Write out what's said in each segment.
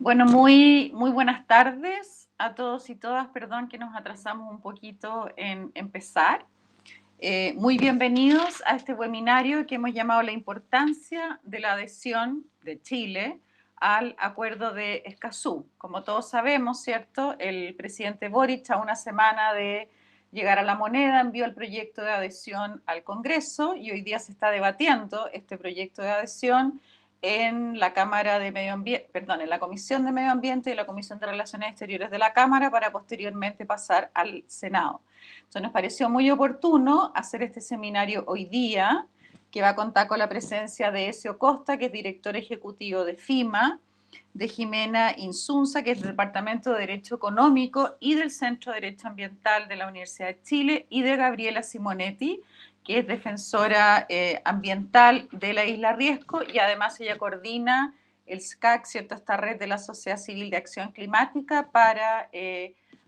Bueno, muy buenas tardes a todos y todas. Perdón que nos atrasamos un poquito en empezar. Muy bienvenidos a este webinario que hemos llamado La importancia de la adhesión de Chile al Acuerdo de Escazú. Como todos sabemos, ¿cierto? El presidente Boric, a una semana de llegar a la moneda, envió el proyecto de adhesión al Congreso y hoy día se está debatiendo este proyecto de adhesión en la Cámara de Medio Ambiente, perdón, en la Comisión de Medio Ambiente y la Comisión de Relaciones Exteriores de la Cámara para posteriormente pasar al Senado. Entonces nos pareció muy oportuno hacer este seminario hoy día, que va a contar con la presencia de Ezio Costa, que es director ejecutivo de FIMA, de Jimena Insunza, que es del Departamento de Derecho Económico y del Centro de Derecho Ambiental de la Universidad de Chile, y de Gabriela Simonetti, que es defensora ambiental de la Isla Riesco, y además ella coordina el SCAC, ¿cierto? Esta red de la Sociedad Civil de Acción Climática para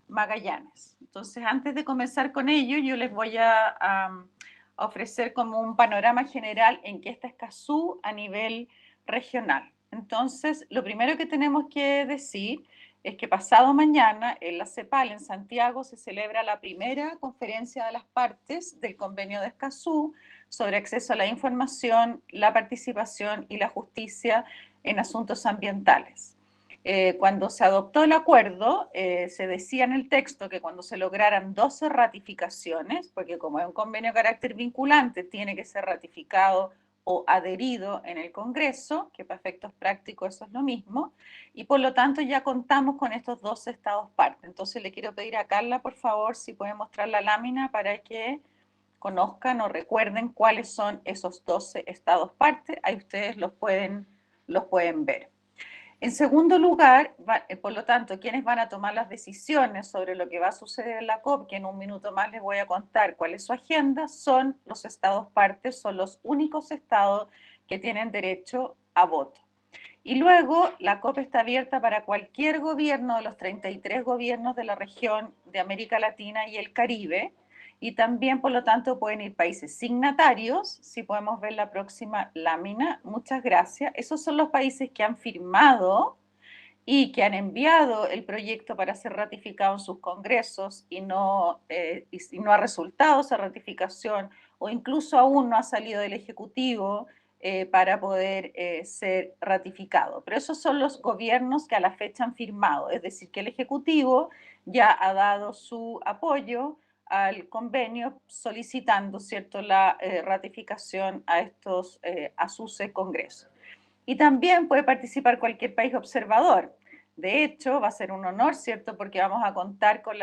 Magallanes. Entonces, antes de comenzar con ello, yo les voy a ofrecer como un panorama general en qué está Escazú a nivel regional. Entonces, lo primero que tenemos que decir es que pasado mañana en la CEPAL en Santiago se celebra la primera conferencia de las partes del convenio de Escazú sobre acceso a la información, la participación y la justicia en asuntos ambientales. Cuando se adoptó el acuerdo, se decía en el texto que cuando se lograran 12 ratificaciones, porque como es un convenio de carácter vinculante, tiene que ser ratificado o adherido en el Congreso, que para efectos prácticos eso es lo mismo, y por lo tanto ya contamos con estos 12 estados parte. Entonces le quiero pedir a Carla, por favor, si puede mostrar la lámina para que conozcan o recuerden cuáles son esos 12 estados parte. Ahí ustedes los pueden ver. En segundo lugar, por lo tanto, quienes van a tomar las decisiones sobre lo que va a suceder en la COP, que en un minuto más les voy a contar cuál es su agenda, son los estados partes, son los únicos estados que tienen derecho a voto. Y luego la COP está abierta para cualquier gobierno de los 33 gobiernos de la región de América Latina y el Caribe. Y también, por lo tanto, pueden ir países signatarios. Si podemos ver la próxima lámina, muchas gracias. Esos son los países que han firmado y que han enviado el proyecto para ser ratificado en sus congresos y no ha resultado esa ratificación, o incluso aún no ha salido del Ejecutivo para poder ser ratificado. Pero esos son los gobiernos que a la fecha han firmado, es decir, que el Ejecutivo ya ha dado su apoyo al convenio solicitando, ¿cierto?, la ratificación a sus congresos. Y también puede participar cualquier país observador. De hecho, va a ser un honor, ¿cierto? Porque vamos a contar con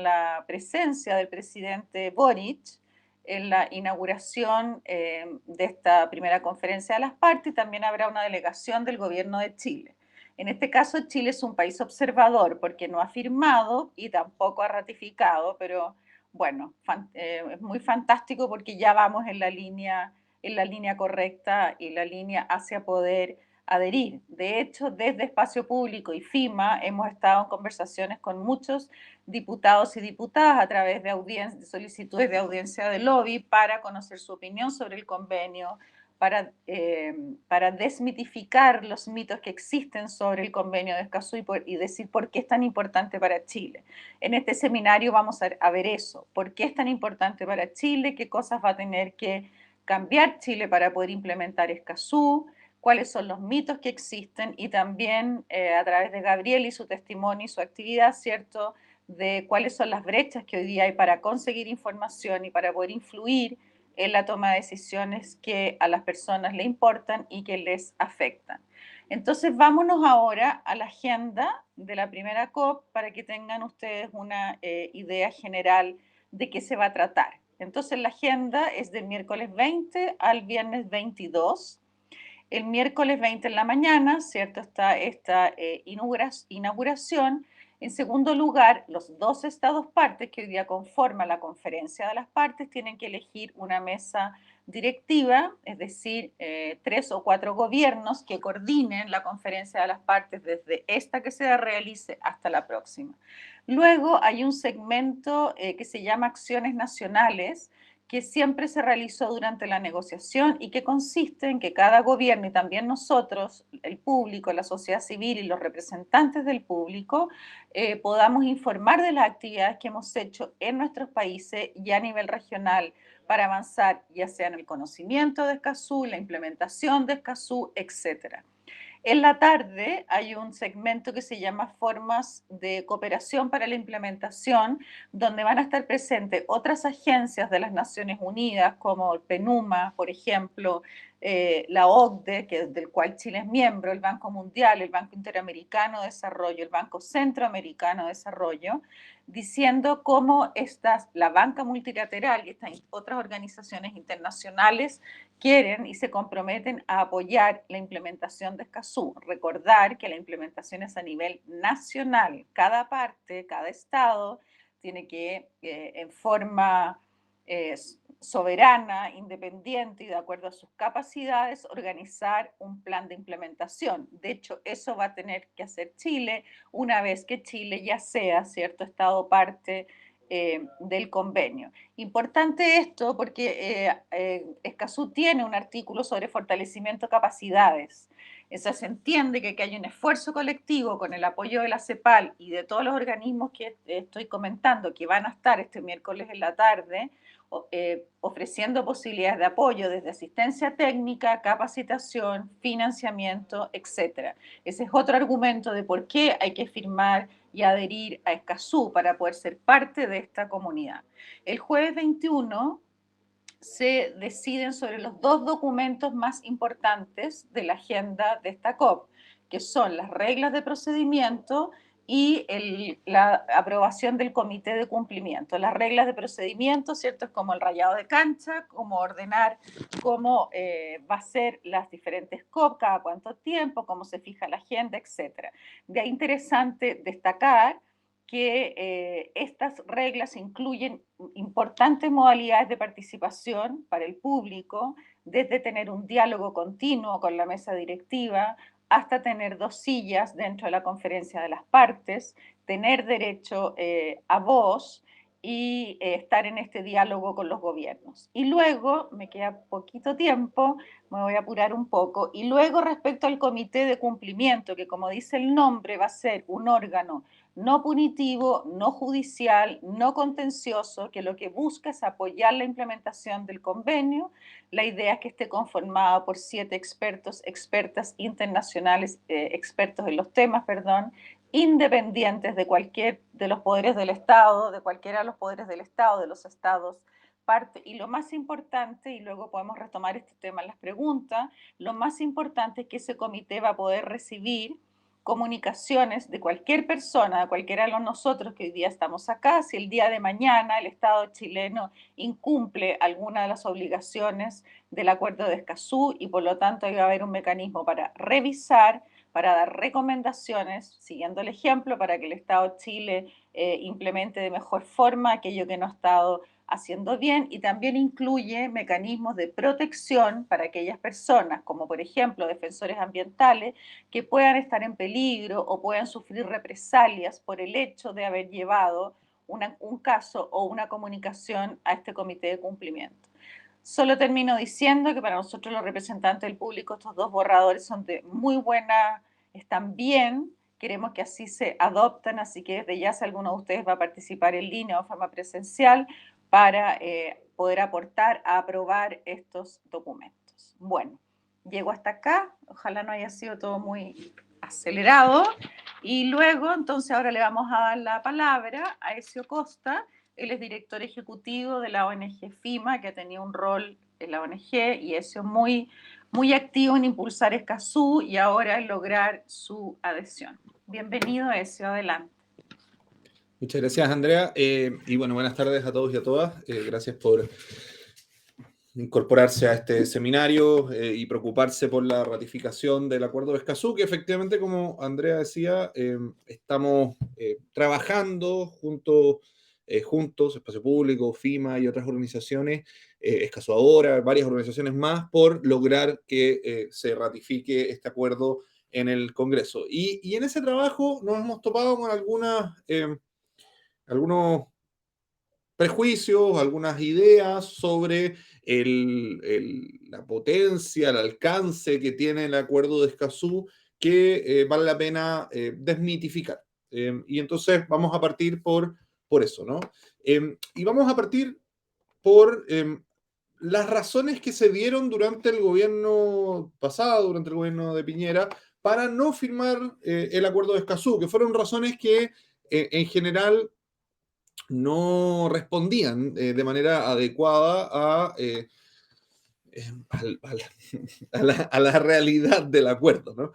la presencia del presidente Boric en la inauguración de esta primera conferencia de las partes, y también habrá una delegación del gobierno de Chile. En este caso, Chile es un país observador porque no ha firmado y tampoco ha ratificado, pero bueno, es muy fantástico porque ya vamos en la línea correcta y la línea hacia poder adherir. De hecho, desde Espacio Público y FIMA hemos estado en conversaciones con muchos diputados y diputadas a través de solicitudes de audiencia de lobby para conocer su opinión sobre el convenio, para desmitificar los mitos que existen sobre el convenio de Escazú y decir por qué es tan importante para Chile. En este seminario vamos a ver eso, por qué es tan importante para Chile, qué cosas va a tener que cambiar Chile para poder implementar Escazú, cuáles son los mitos que existen, y también a través de Gabriel y su testimonio y su actividad, ¿cierto?, de cuáles son las brechas que hoy día hay para conseguir información y para poder influir en la toma de decisiones que a las personas le importan y que les afectan. Entonces, vámonos ahora a la agenda de la primera COP para que tengan ustedes una idea general de qué se va a tratar. Entonces, la agenda es del miércoles 20 al viernes 22. El miércoles 20 en la mañana, ¿cierto?, está esta inauguración. En segundo lugar, los dos estados partes que hoy día conforman la conferencia de las partes tienen que elegir una mesa directiva, es decir, 3 o 4 gobiernos que coordinen la conferencia de las partes desde esta que se realice hasta la próxima. Luego hay un segmento que se llama Acciones Nacionales, que siempre se realizó durante la negociación y que consiste en que cada gobierno y también nosotros, el público, la sociedad civil y los representantes del público, podamos informar de las actividades que hemos hecho en nuestros países y a nivel regional para avanzar ya sea en el conocimiento de Escazú, la implementación de Escazú, etcétera. En la tarde hay un segmento que se llama Formas de Cooperación para la Implementación, donde van a estar presentes otras agencias de las Naciones Unidas, como el PNUMA, por ejemplo, la OCDE, del cual Chile es miembro, el Banco Mundial, el Banco Interamericano de Desarrollo, el Banco Centroamericano de Desarrollo, diciendo cómo la banca multilateral y estas otras organizaciones internacionales quieren y se comprometen a apoyar la implementación de Escazú. Recordar que la implementación es a nivel nacional. Cada parte, cada estado tiene que, en forma soberana, independiente y de acuerdo a sus capacidades, organizar un plan de implementación. De hecho, eso va a tener que hacer Chile una vez que Chile ya sea, ¿cierto?, estado parte del convenio. Importante esto porque Escazú tiene un artículo sobre fortalecimiento de capacidades. Eso se entiende que hay un esfuerzo colectivo con el apoyo de la CEPAL y de todos los organismos que estoy comentando que van a estar este miércoles en la tarde ofreciendo posibilidades de apoyo desde asistencia técnica, capacitación, financiamiento, etcétera. Ese es otro argumento de por qué hay que firmar y adherir a Escazú para poder ser parte de esta comunidad. El jueves 21 se deciden sobre los dos documentos más importantes de la agenda de esta COP, que son las reglas de procedimiento y la aprobación del comité de cumplimiento. Las reglas de procedimiento, ¿cierto? Es como el rayado de cancha, cómo ordenar cómo va a ser las diferentes COP, cada cuánto tiempo, cómo se fija la agenda, etc. De ahí interesante destacar que estas reglas incluyen importantes modalidades de participación para el público, desde tener un diálogo continuo con la mesa directiva hasta tener 2 sillas dentro de la conferencia de las partes, tener derecho a voz y estar en este diálogo con los gobiernos. Y luego, me queda poquito tiempo, me voy a apurar un poco, y luego respecto al comité de cumplimiento, que como dice el nombre, va a ser un órgano no punitivo, no judicial, no contencioso, que lo que busca es apoyar la implementación del convenio. La idea es que esté conformado por 7 expertos, expertas internacionales, expertos en los temas, perdón, independientes de cualquier de los poderes del Estado, de cualquiera de los poderes del Estado, de los estados parte. Y lo más importante, y luego podemos retomar este tema en las preguntas, lo más importante es que ese comité va a poder recibir comunicaciones de cualquier persona, de cualquiera de nosotros que hoy día estamos acá, si el día de mañana el Estado chileno incumple alguna de las obligaciones del Acuerdo de Escazú y por lo tanto va a haber un mecanismo para revisar, para dar recomendaciones, siguiendo el ejemplo, para que el Estado de Chile implemente de mejor forma aquello que no ha estado haciendo bien, y también incluye mecanismos de protección para aquellas personas, como por ejemplo defensores ambientales, que puedan estar en peligro o puedan sufrir represalias por el hecho de haber llevado un caso o una comunicación a este comité de cumplimiento. Solo termino diciendo que para nosotros los representantes del público estos dos borradores son de muy buena, están bien, queremos que así se adopten, así que desde ya si alguno de ustedes va a participar en línea o de forma presencial para poder aportar a aprobar estos documentos. Bueno, llego hasta acá, ojalá no haya sido todo muy acelerado, y luego entonces ahora le vamos a dar la palabra a Ezio Costa. Él es director ejecutivo de la ONG FIMA, que ha tenido un rol en la ONG y es muy, muy activo en impulsar Escazú y ahora en lograr su adhesión. Bienvenido, Ezio, adelante. Muchas gracias, Andrea. Y bueno, buenas tardes a todos y a todas. Gracias por incorporarse a este seminario y preocuparse por la ratificación del Acuerdo de Escazú, que efectivamente, como Andrea decía, estamos trabajando juntos, Espacio Público, FIMA y otras organizaciones, Escazú Ahora, varias organizaciones más, por lograr que se ratifique este acuerdo en el Congreso. Y en ese trabajo nos hemos topado con algunos prejuicios, algunas ideas sobre la potencia, el alcance que tiene el acuerdo de Escazú que vale la pena desmitificar. Y entonces vamos a partir por eso, ¿no? Y vamos a partir por las razones que se dieron durante el gobierno pasado, durante el gobierno de Piñera, para no firmar el acuerdo de Escazú, que fueron razones que en general no respondían de manera adecuada a la realidad del acuerdo, ¿no?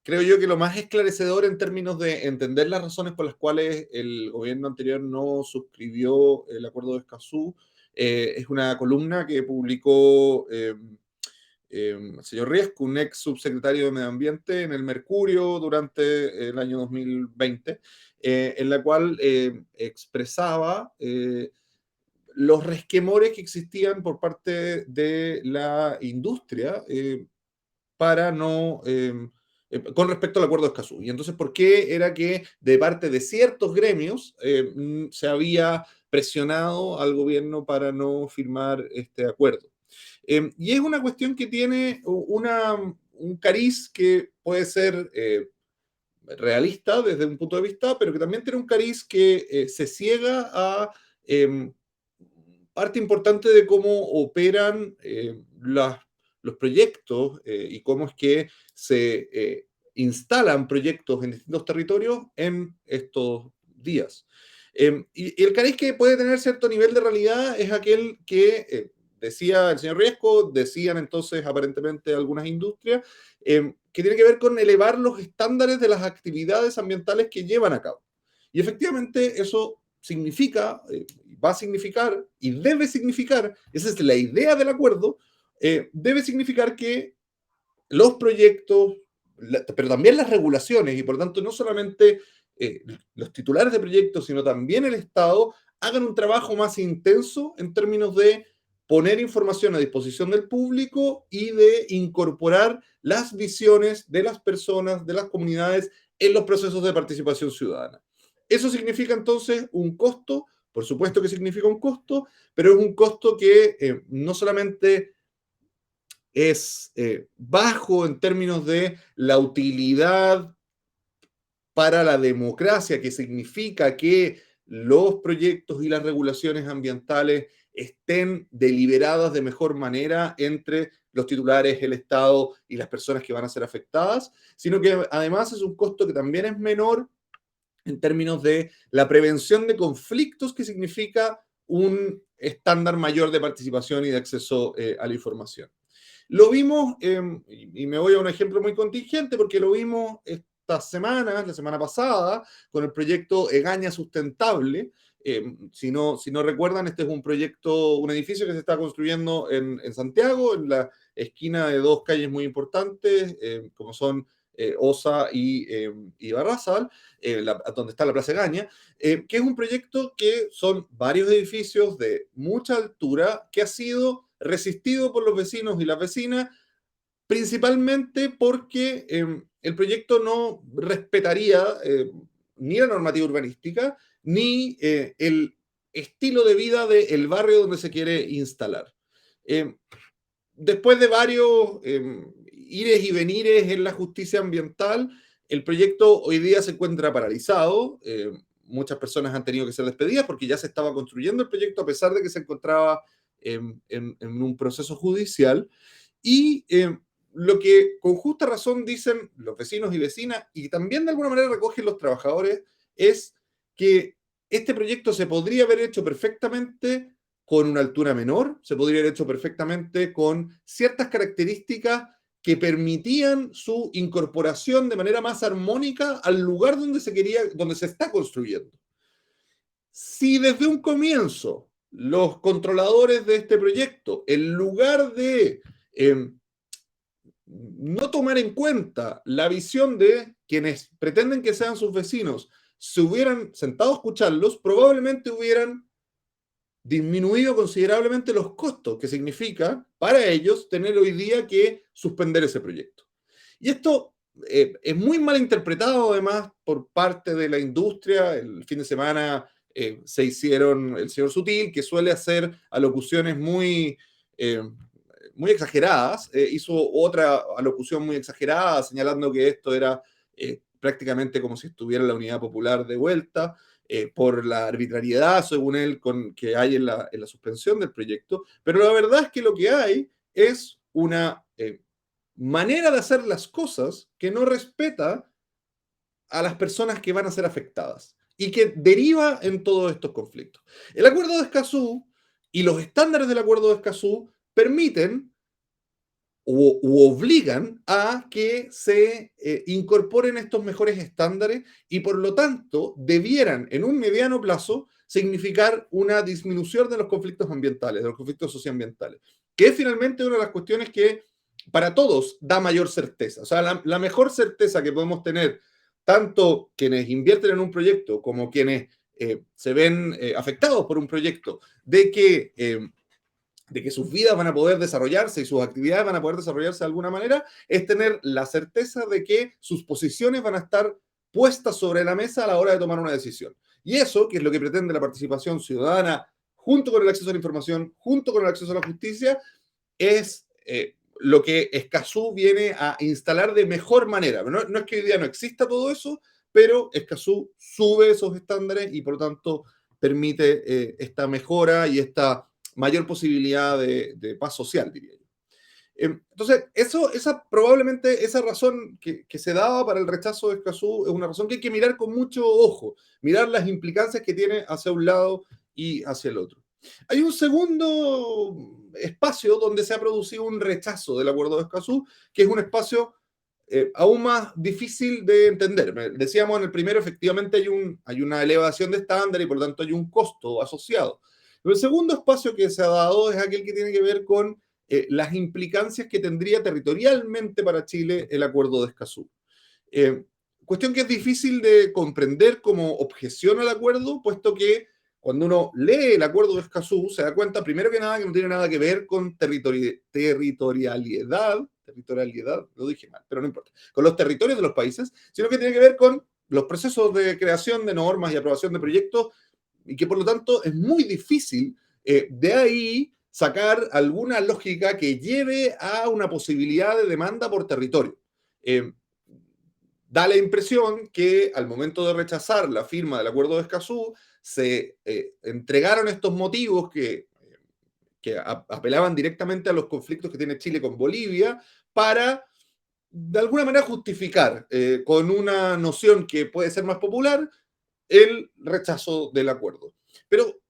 Creo yo que lo más esclarecedor en términos de entender las razones por las cuales el gobierno anterior no suscribió el acuerdo de Escazú es una columna que publicó el señor Riesco, un ex subsecretario de Medio Ambiente en el Mercurio durante el año 2020, en la cual expresaba los resquemores que existían por parte de la industria para no... con respecto al acuerdo de Escazú. Y entonces, ¿por qué era que de parte de ciertos gremios se había presionado al gobierno para no firmar este acuerdo? Y es una cuestión que tiene un cariz que puede ser realista desde un punto de vista, pero que también tiene un cariz que se ciega a eh, parte importante de cómo operan los proyectos y cómo es que se instalan proyectos en distintos territorios en estos días. Y el cariz que puede tener cierto nivel de realidad es aquel que decía el señor Riesco, decían entonces aparentemente algunas industrias, que tiene que ver con elevar los estándares de las actividades ambientales que llevan a cabo. Y efectivamente eso significa, va a significar y debe significar, esa es la idea del acuerdo, debe significar que los proyectos, pero también las regulaciones, y por tanto no solamente los titulares de proyectos, sino también el Estado, hagan un trabajo más intenso en términos de poner información a disposición del público y de incorporar las visiones de las personas, de las comunidades en los procesos de participación ciudadana. Eso significa entonces un costo, por supuesto que significa un costo, pero es un costo que no solamente es bajo en términos de la utilidad para la democracia, que significa que los proyectos y las regulaciones ambientales estén deliberadas de mejor manera entre los titulares, el Estado y las personas que van a ser afectadas, sino que además es un costo que también es menor en términos de la prevención de conflictos, que significa un estándar mayor de participación y de acceso a la información. Lo vimos, y me voy a un ejemplo muy contingente, porque lo vimos estas semanas, la semana pasada, con el proyecto Egaña Sustentable. Si no recuerdan, este es un proyecto, un edificio que se está construyendo en Santiago, en la esquina de dos calles muy importantes, como son Osa y Barrazal, donde está la Plaza Egaña, que es un proyecto que son varios edificios de mucha altura que ha sido resistido por los vecinos y las vecinas, principalmente porque el proyecto no respetaría ni la normativa urbanística ni el estilo de vida del barrio donde se quiere instalar. Eh, Después de varios ires y venires en la justicia ambiental, el proyecto hoy día se encuentra paralizado. Muchas personas han tenido que ser despedidas porque ya se estaba construyendo el proyecto a pesar de que se encontraba en un proceso judicial. Y lo que con justa razón dicen los vecinos y vecinas, y también de alguna manera recogen los trabajadores, es que este proyecto se podría haber hecho perfectamente con una altura menor, se podría haber hecho perfectamente con ciertas características que permitían su incorporación de manera más armónica al lugar donde se quería, donde se está construyendo. Si desde un comienzo los controladores de este proyecto, en lugar de no tomar en cuenta la visión de quienes pretenden que sean sus vecinos, se hubieran sentado a escucharlos, probablemente hubieran disminuido considerablemente los costos que significa para ellos tener hoy día que suspender ese proyecto. Y esto es muy mal interpretado además por parte de la industria. El fin de semana se hicieron el señor Sutil, que suele hacer alocuciones muy exageradas, hizo otra alocución muy exagerada, señalando que esto era prácticamente como si estuviera la Unidad Popular de vuelta, por la arbitrariedad, según él, que hay en la suspensión del proyecto. Pero la verdad es que lo que hay es una manera de hacer las cosas que no respeta a las personas que van a ser afectadas y que deriva en todos estos conflictos. El acuerdo de Escazú y los estándares del acuerdo de Escazú permiten u obligan a que se incorporen estos mejores estándares y por lo tanto debieran en un mediano plazo significar una disminución de los conflictos ambientales, de los conflictos socioambientales, que es finalmente una de las cuestiones que para todos da mayor certeza. O sea, la mejor certeza que podemos tener, tanto quienes invierten en un proyecto como quienes se ven afectados por un proyecto, de que sus vidas van a poder desarrollarse y sus actividades van a poder desarrollarse de alguna manera, es tener la certeza de que sus posiciones van a estar puestas sobre la mesa a la hora de tomar una decisión. Y eso, que es lo que pretende la participación ciudadana, junto con el acceso a la información, junto con el acceso a la justicia, es lo que Escazú viene a instalar de mejor manera. No es que hoy día no exista todo eso, pero Escazú sube esos estándares y por lo tanto permite esta mejora y esta mayor posibilidad de paz social, diría yo. Entonces, probablemente esa razón que se daba para el rechazo de Escazú es una razón que hay que mirar con mucho ojo, mirar las implicancias que tiene hacia un lado y hacia el otro. Hay un segundo espacio donde se ha producido un rechazo del acuerdo de Escazú, que es un espacio aún más difícil de entender. Decíamos en el primero, efectivamente hay una elevación de estándar y por lo tanto hay un costo asociado. Pero el segundo espacio que se ha dado es aquel que tiene que ver con las implicancias que tendría territorialmente para Chile el acuerdo de Escazú. Eh, Cuestión que es difícil de comprender como objeción al acuerdo, puesto que cuando uno lee el acuerdo de Escazú se da cuenta, primero que nada, que no tiene nada que ver con territorialidad, lo dije mal, pero no importa, con los territorios de los países, sino que tiene que ver con los procesos de creación de normas y aprobación de proyectos y que por lo tanto es muy difícil de ahí sacar alguna lógica que lleve a una posibilidad de demanda por territorio. Da la impresión que al momento de rechazar la firma del acuerdo de Escazú, se entregaron estos motivos que apelaban directamente a los conflictos que tiene Chile con Bolivia para, de alguna manera, justificar con una noción que puede ser más popular el rechazo del acuerdo. Pero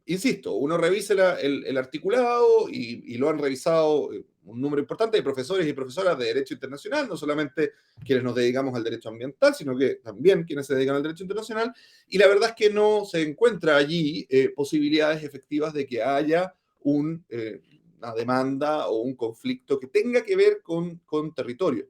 insisto, uno revisa el articulado y lo han revisado un número importante de profesores y profesoras de Derecho Internacional, no solamente quienes nos dedicamos al derecho ambiental, sino que también quienes se dedican al derecho internacional, y la verdad es que no se encuentra allí posibilidades efectivas de que haya una demanda o un conflicto que tenga que ver con territorio.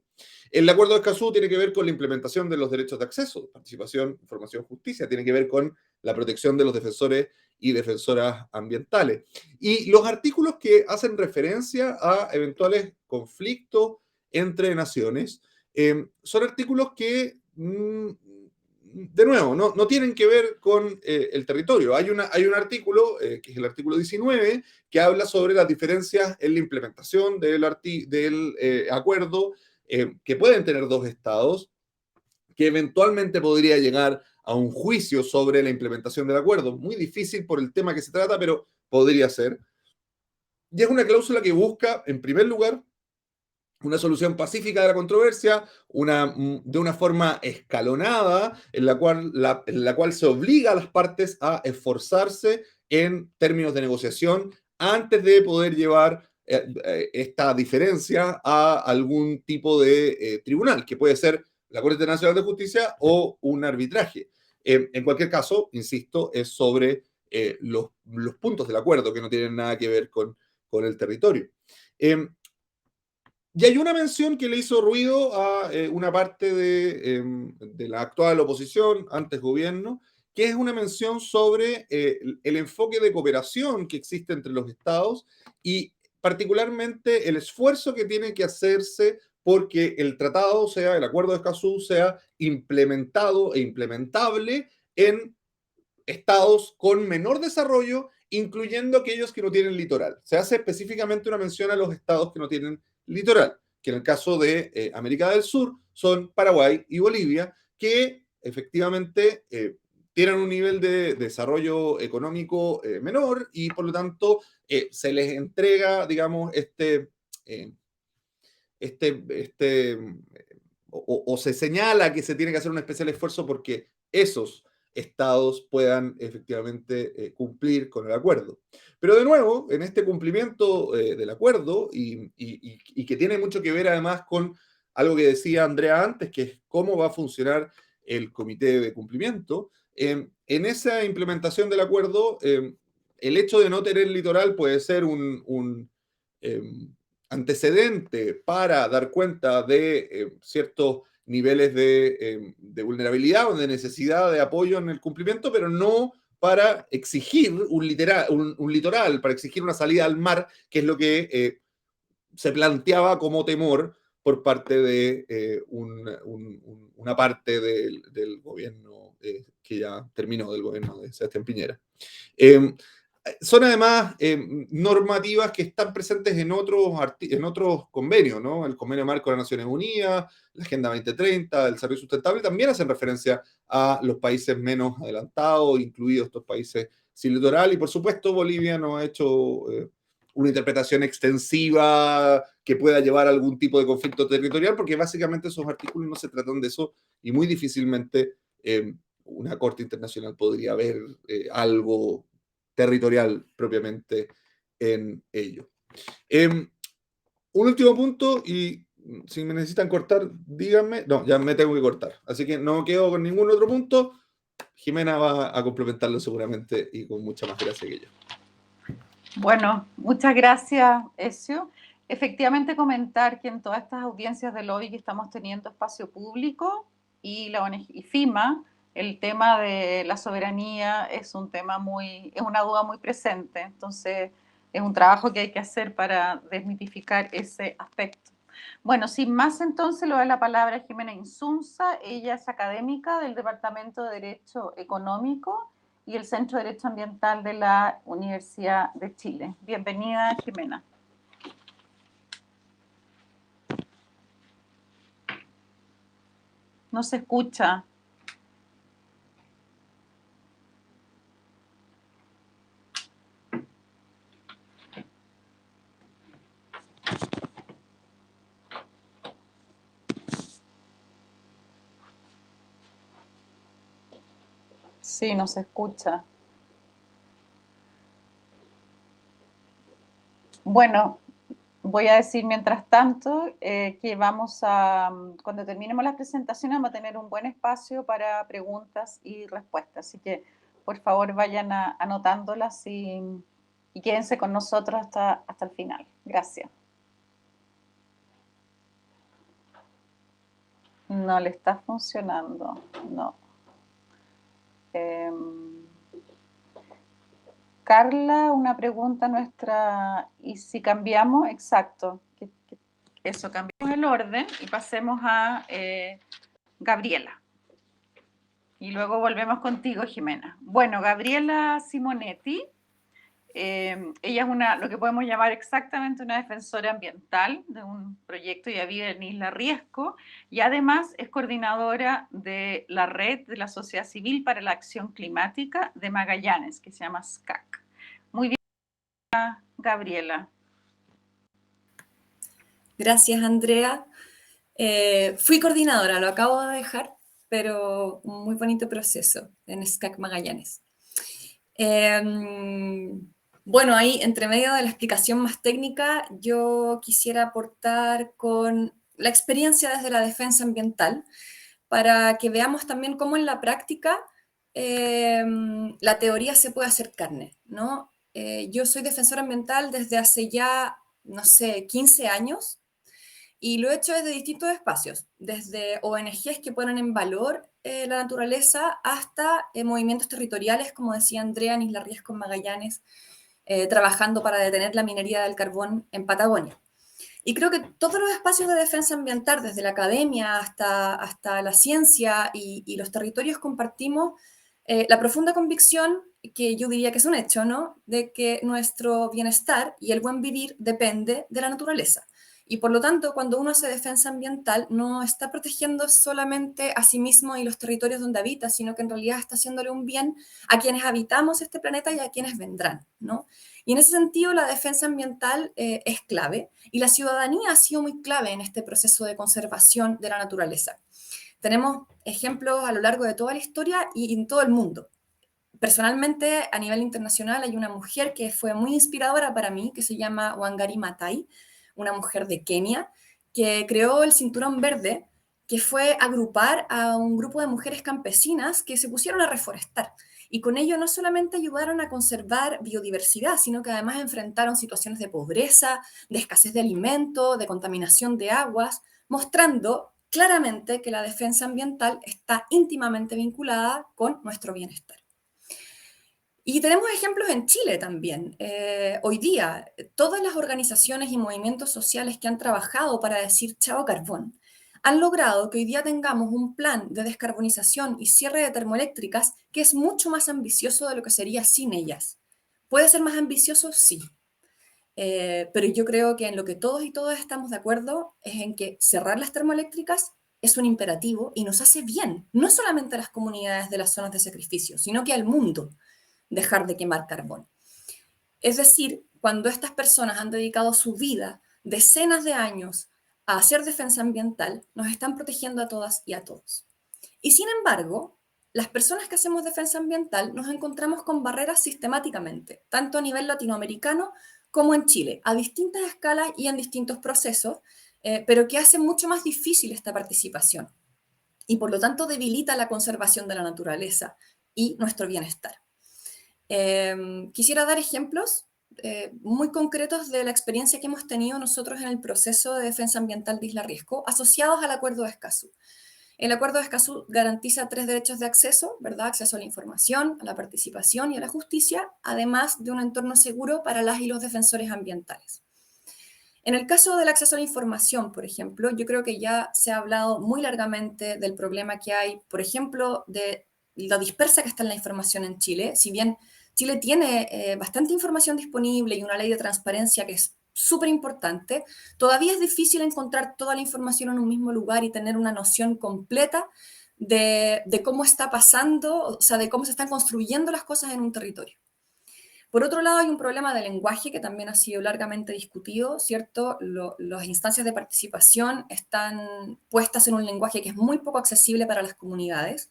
El acuerdo de Escazú tiene que ver con la implementación de los derechos de acceso, participación, información, justicia, tiene que ver con la protección de los defensores y defensoras ambientales. Y los artículos que hacen referencia a eventuales conflictos entre naciones son artículos que, de nuevo, no tienen que ver con el territorio. Hay un artículo, que es el artículo 19, que habla sobre las diferencias en la implementación del acuerdo que pueden tener dos estados, que eventualmente podría llegar a un juicio sobre la implementación del acuerdo. Muy difícil por el tema que se trata, pero podría ser. Y es una cláusula que busca, en primer lugar, una solución pacífica de la controversia, de una forma escalonada, en la cual se obliga a las partes a esforzarse en términos de negociación antes de poder llevar esta diferencia a algún tipo de tribunal, que puede ser la Corte Internacional de Justicia o un arbitraje. En cualquier caso, insisto, es sobre los puntos del acuerdo que no tienen nada que ver con el territorio. Y hay una mención que le hizo ruido a una parte de la actual oposición, antes gobierno, que es una mención sobre el enfoque de cooperación que existe entre los estados y particularmente el esfuerzo que tiene que hacerse porque el tratado el acuerdo de Escazú sea implementado e implementable en estados con menor desarrollo, incluyendo aquellos que no tienen litoral. Se hace específicamente una mención a los estados que no tienen litoral, que en el caso de América del Sur son Paraguay y Bolivia, que efectivamente tienen un nivel de desarrollo económico menor y por lo tanto se les entrega, digamos, eh, este, este, o se señala que se tiene que hacer un especial esfuerzo porque esos estados puedan efectivamente cumplir con el acuerdo. Pero de nuevo, en este cumplimiento del acuerdo, y que tiene mucho que ver además con algo que decía Andrea antes, que es cómo va a funcionar el comité de cumplimiento, en esa implementación del acuerdo, el hecho de no tener litoral puede ser eh, antecedente para dar cuenta de ciertos niveles de vulnerabilidad o de necesidad de apoyo en el cumplimiento, pero no para exigir un litoral, para exigir una salida al mar, que es lo que se planteaba como temor por parte de una parte del gobierno que ya terminó, del gobierno de Sebastián Piñera. Eh, Son además normativas que están presentes en otros convenios, ¿no? El Convenio Marco de las Naciones Unidas, la Agenda 2030, el Desarrollo Sustentable, también hacen referencia a los países menos adelantados, incluidos estos países sin litoral, y por supuesto Bolivia no ha hecho una interpretación extensiva que pueda llevar a algún tipo de conflicto territorial, porque básicamente esos artículos no se tratan de eso y muy difícilmente una corte internacional podría ver algo territorial propiamente en ello. Un último punto, y si me necesitan cortar, díganme. No, ya me tengo que cortar. Así que no quedo con ningún otro punto. Jimena va a complementarlo seguramente y con mucha más gracia que yo. Bueno, muchas gracias, Ezio. Efectivamente, comentar que en todas estas audiencias de lobby que estamos teniendo espacio público y la ONG, y FIMA, el tema de la soberanía es un tema es una duda muy presente. Entonces, es un trabajo que hay que hacer para desmitificar ese aspecto. Bueno, sin más, entonces le doy la palabra a Jimena Insunza. Ella es académica del Departamento de Derecho Económico y el Centro de Derecho Ambiental de la Universidad de Chile. Bienvenida, Jimena. No se escucha. Sí, no se escucha. Bueno, voy a decir mientras tanto que cuando terminemos las presentaciones, vamos a tener un buen espacio para preguntas y respuestas. Así que, por favor, vayan anotándolas y quédense con nosotros hasta el final. Gracias. No le está funcionando, no. Carla, una pregunta nuestra, ¿y si cambiamos? Exacto, eso, cambiamos el orden y pasemos a Gabriela. Y luego volvemos contigo, Jimena. Bueno, Gabriela Simonetti, ella es lo que podemos llamar exactamente una defensora ambiental de un proyecto, ya vive en Isla Riesco, y además es coordinadora de la red de la Sociedad Civil para la Acción Climática de Magallanes, que se llama SCAC. Muy bien, Gabriela. Gracias, Andrea. Fui coordinadora, lo acabo de dejar, pero un muy bonito proceso en SCAC Magallanes. Bueno, ahí entre medio de la explicación más técnica, yo quisiera aportar con la experiencia desde la defensa ambiental para que veamos también cómo en la práctica la teoría se puede hacer carne, ¿no? Yo soy defensora ambiental desde hace ya, no sé, 15 años y lo he hecho desde distintos espacios, desde ONGs que ponen en valor la naturaleza hasta movimientos territoriales, como decía Andrea, en Isla Riesco, en Magallanes, trabajando para detener la minería del carbón en Patagonia. Y creo que todos los espacios de defensa ambiental, desde la academia hasta la ciencia y los territorios, compartimos La profunda convicción, que yo diría que es un hecho, ¿no?, de que nuestro bienestar y el buen vivir depende de la naturaleza. Y por lo tanto, cuando uno hace defensa ambiental, no está protegiendo solamente a sí mismo y los territorios donde habita, sino que en realidad está haciéndole un bien a quienes habitamos este planeta y a quienes vendrán, ¿no? Y en ese sentido, la defensa ambiental es clave, y la ciudadanía ha sido muy clave en este proceso de conservación de la naturaleza. Tenemos ejemplos a lo largo de toda la historia y en todo el mundo. Personalmente, a nivel internacional, hay una mujer que fue muy inspiradora para mí, que se llama Wangari Maathai, una mujer de Kenia, que creó el Cinturón Verde, que fue agrupar a un grupo de mujeres campesinas que se pusieron a reforestar. Y con ello no solamente ayudaron a conservar biodiversidad, sino que además enfrentaron situaciones de pobreza, de escasez de alimento, de contaminación de aguas, mostrando claramente que la defensa ambiental está íntimamente vinculada con nuestro bienestar. Y tenemos ejemplos en Chile también. Hoy día, todas las organizaciones y movimientos sociales que han trabajado para decir chao carbón han logrado que hoy día tengamos un plan de descarbonización y cierre de termoeléctricas que es mucho más ambicioso de lo que sería sin ellas. ¿Puede ser más ambicioso? Sí. Pero yo creo que en lo que todos y todas estamos de acuerdo es en que cerrar las termoeléctricas es un imperativo y nos hace bien, no solamente a las comunidades de las zonas de sacrificio, sino que al mundo, dejar de quemar carbón. Es decir, cuando estas personas han dedicado su vida, decenas de años, a hacer defensa ambiental, nos están protegiendo a todas y a todos. Y sin embargo, las personas que hacemos defensa ambiental nos encontramos con barreras sistemáticamente, tanto a nivel latinoamericano como en Chile, a distintas escalas y en distintos procesos, pero que hacen mucho más difícil esta participación y por lo tanto debilita la conservación de la naturaleza y nuestro bienestar. Quisiera dar ejemplos muy concretos de la experiencia que hemos tenido nosotros en el proceso de defensa ambiental de Isla Riesco, asociados al Acuerdo de Escazú. El Acuerdo de Escazú garantiza 3 derechos de acceso, ¿verdad? Acceso a la información, a la participación y a la justicia, además de un entorno seguro para las y los defensores ambientales. En el caso del acceso a la información, por ejemplo, yo creo que ya se ha hablado muy largamente del problema que hay, por ejemplo, de lo dispersa que está la información en Chile. Si bien Chile tiene bastante información disponible y una ley de transparencia que es súper importante, todavía es difícil encontrar toda la información en un mismo lugar y tener una noción completa de cómo está pasando, o sea, de cómo se están construyendo las cosas en un territorio. Por otro lado, hay un problema de lenguaje que también ha sido largamente discutido, ¿cierto? Las instancias de participación están puestas en un lenguaje que es muy poco accesible para las comunidades,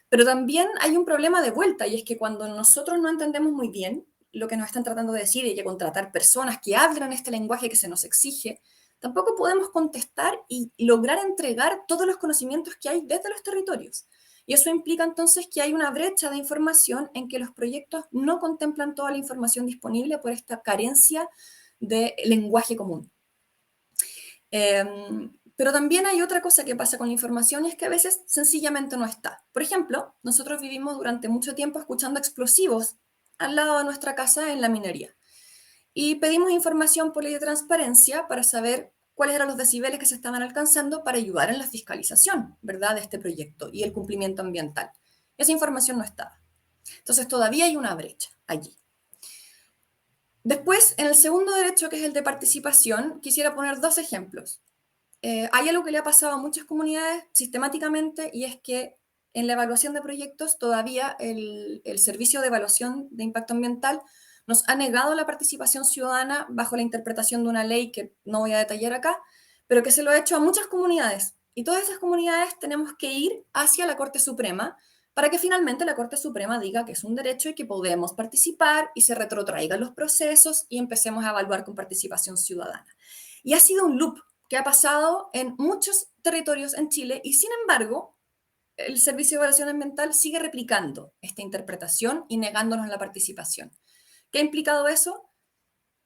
pero también hay un problema de vuelta, y es que cuando nosotros no entendemos muy bien lo que nos están tratando de decir y hay que contratar personas que hablan este lenguaje que se nos exige, tampoco podemos contestar y lograr entregar todos los conocimientos que hay desde los territorios. Y eso implica entonces que hay una brecha de información en que los proyectos no contemplan toda la información disponible por esta carencia de lenguaje común. Pero también hay otra cosa que pasa con la información y es que a veces sencillamente no está. Por ejemplo, nosotros vivimos durante mucho tiempo escuchando explosivos al lado de nuestra casa en la minería. Y pedimos información por ley de transparencia para saber cuáles eran los decibeles que se estaban alcanzando para ayudar en la fiscalización, ¿verdad?, de este proyecto y el cumplimiento ambiental. Esa información no estaba. Entonces todavía hay una brecha allí. Después, en el segundo derecho, que es el de participación, quisiera poner 2 ejemplos. Hay algo que le ha pasado a muchas comunidades sistemáticamente y es que en la evaluación de proyectos todavía el Servicio de Evaluación de Impacto Ambiental nos ha negado la participación ciudadana bajo la interpretación de una ley que no voy a detallar acá, pero que se lo ha hecho a muchas comunidades. Y todas esas comunidades tenemos que ir hacia la Corte Suprema para que finalmente la Corte Suprema diga que es un derecho y que podemos participar y se retrotraigan los procesos y empecemos a evaluar con participación ciudadana. Y ha sido un loop que ha pasado en muchos territorios en Chile y sin embargo el Servicio de Evaluación Ambiental sigue replicando esta interpretación y negándonos la participación. ¿Qué ha implicado eso?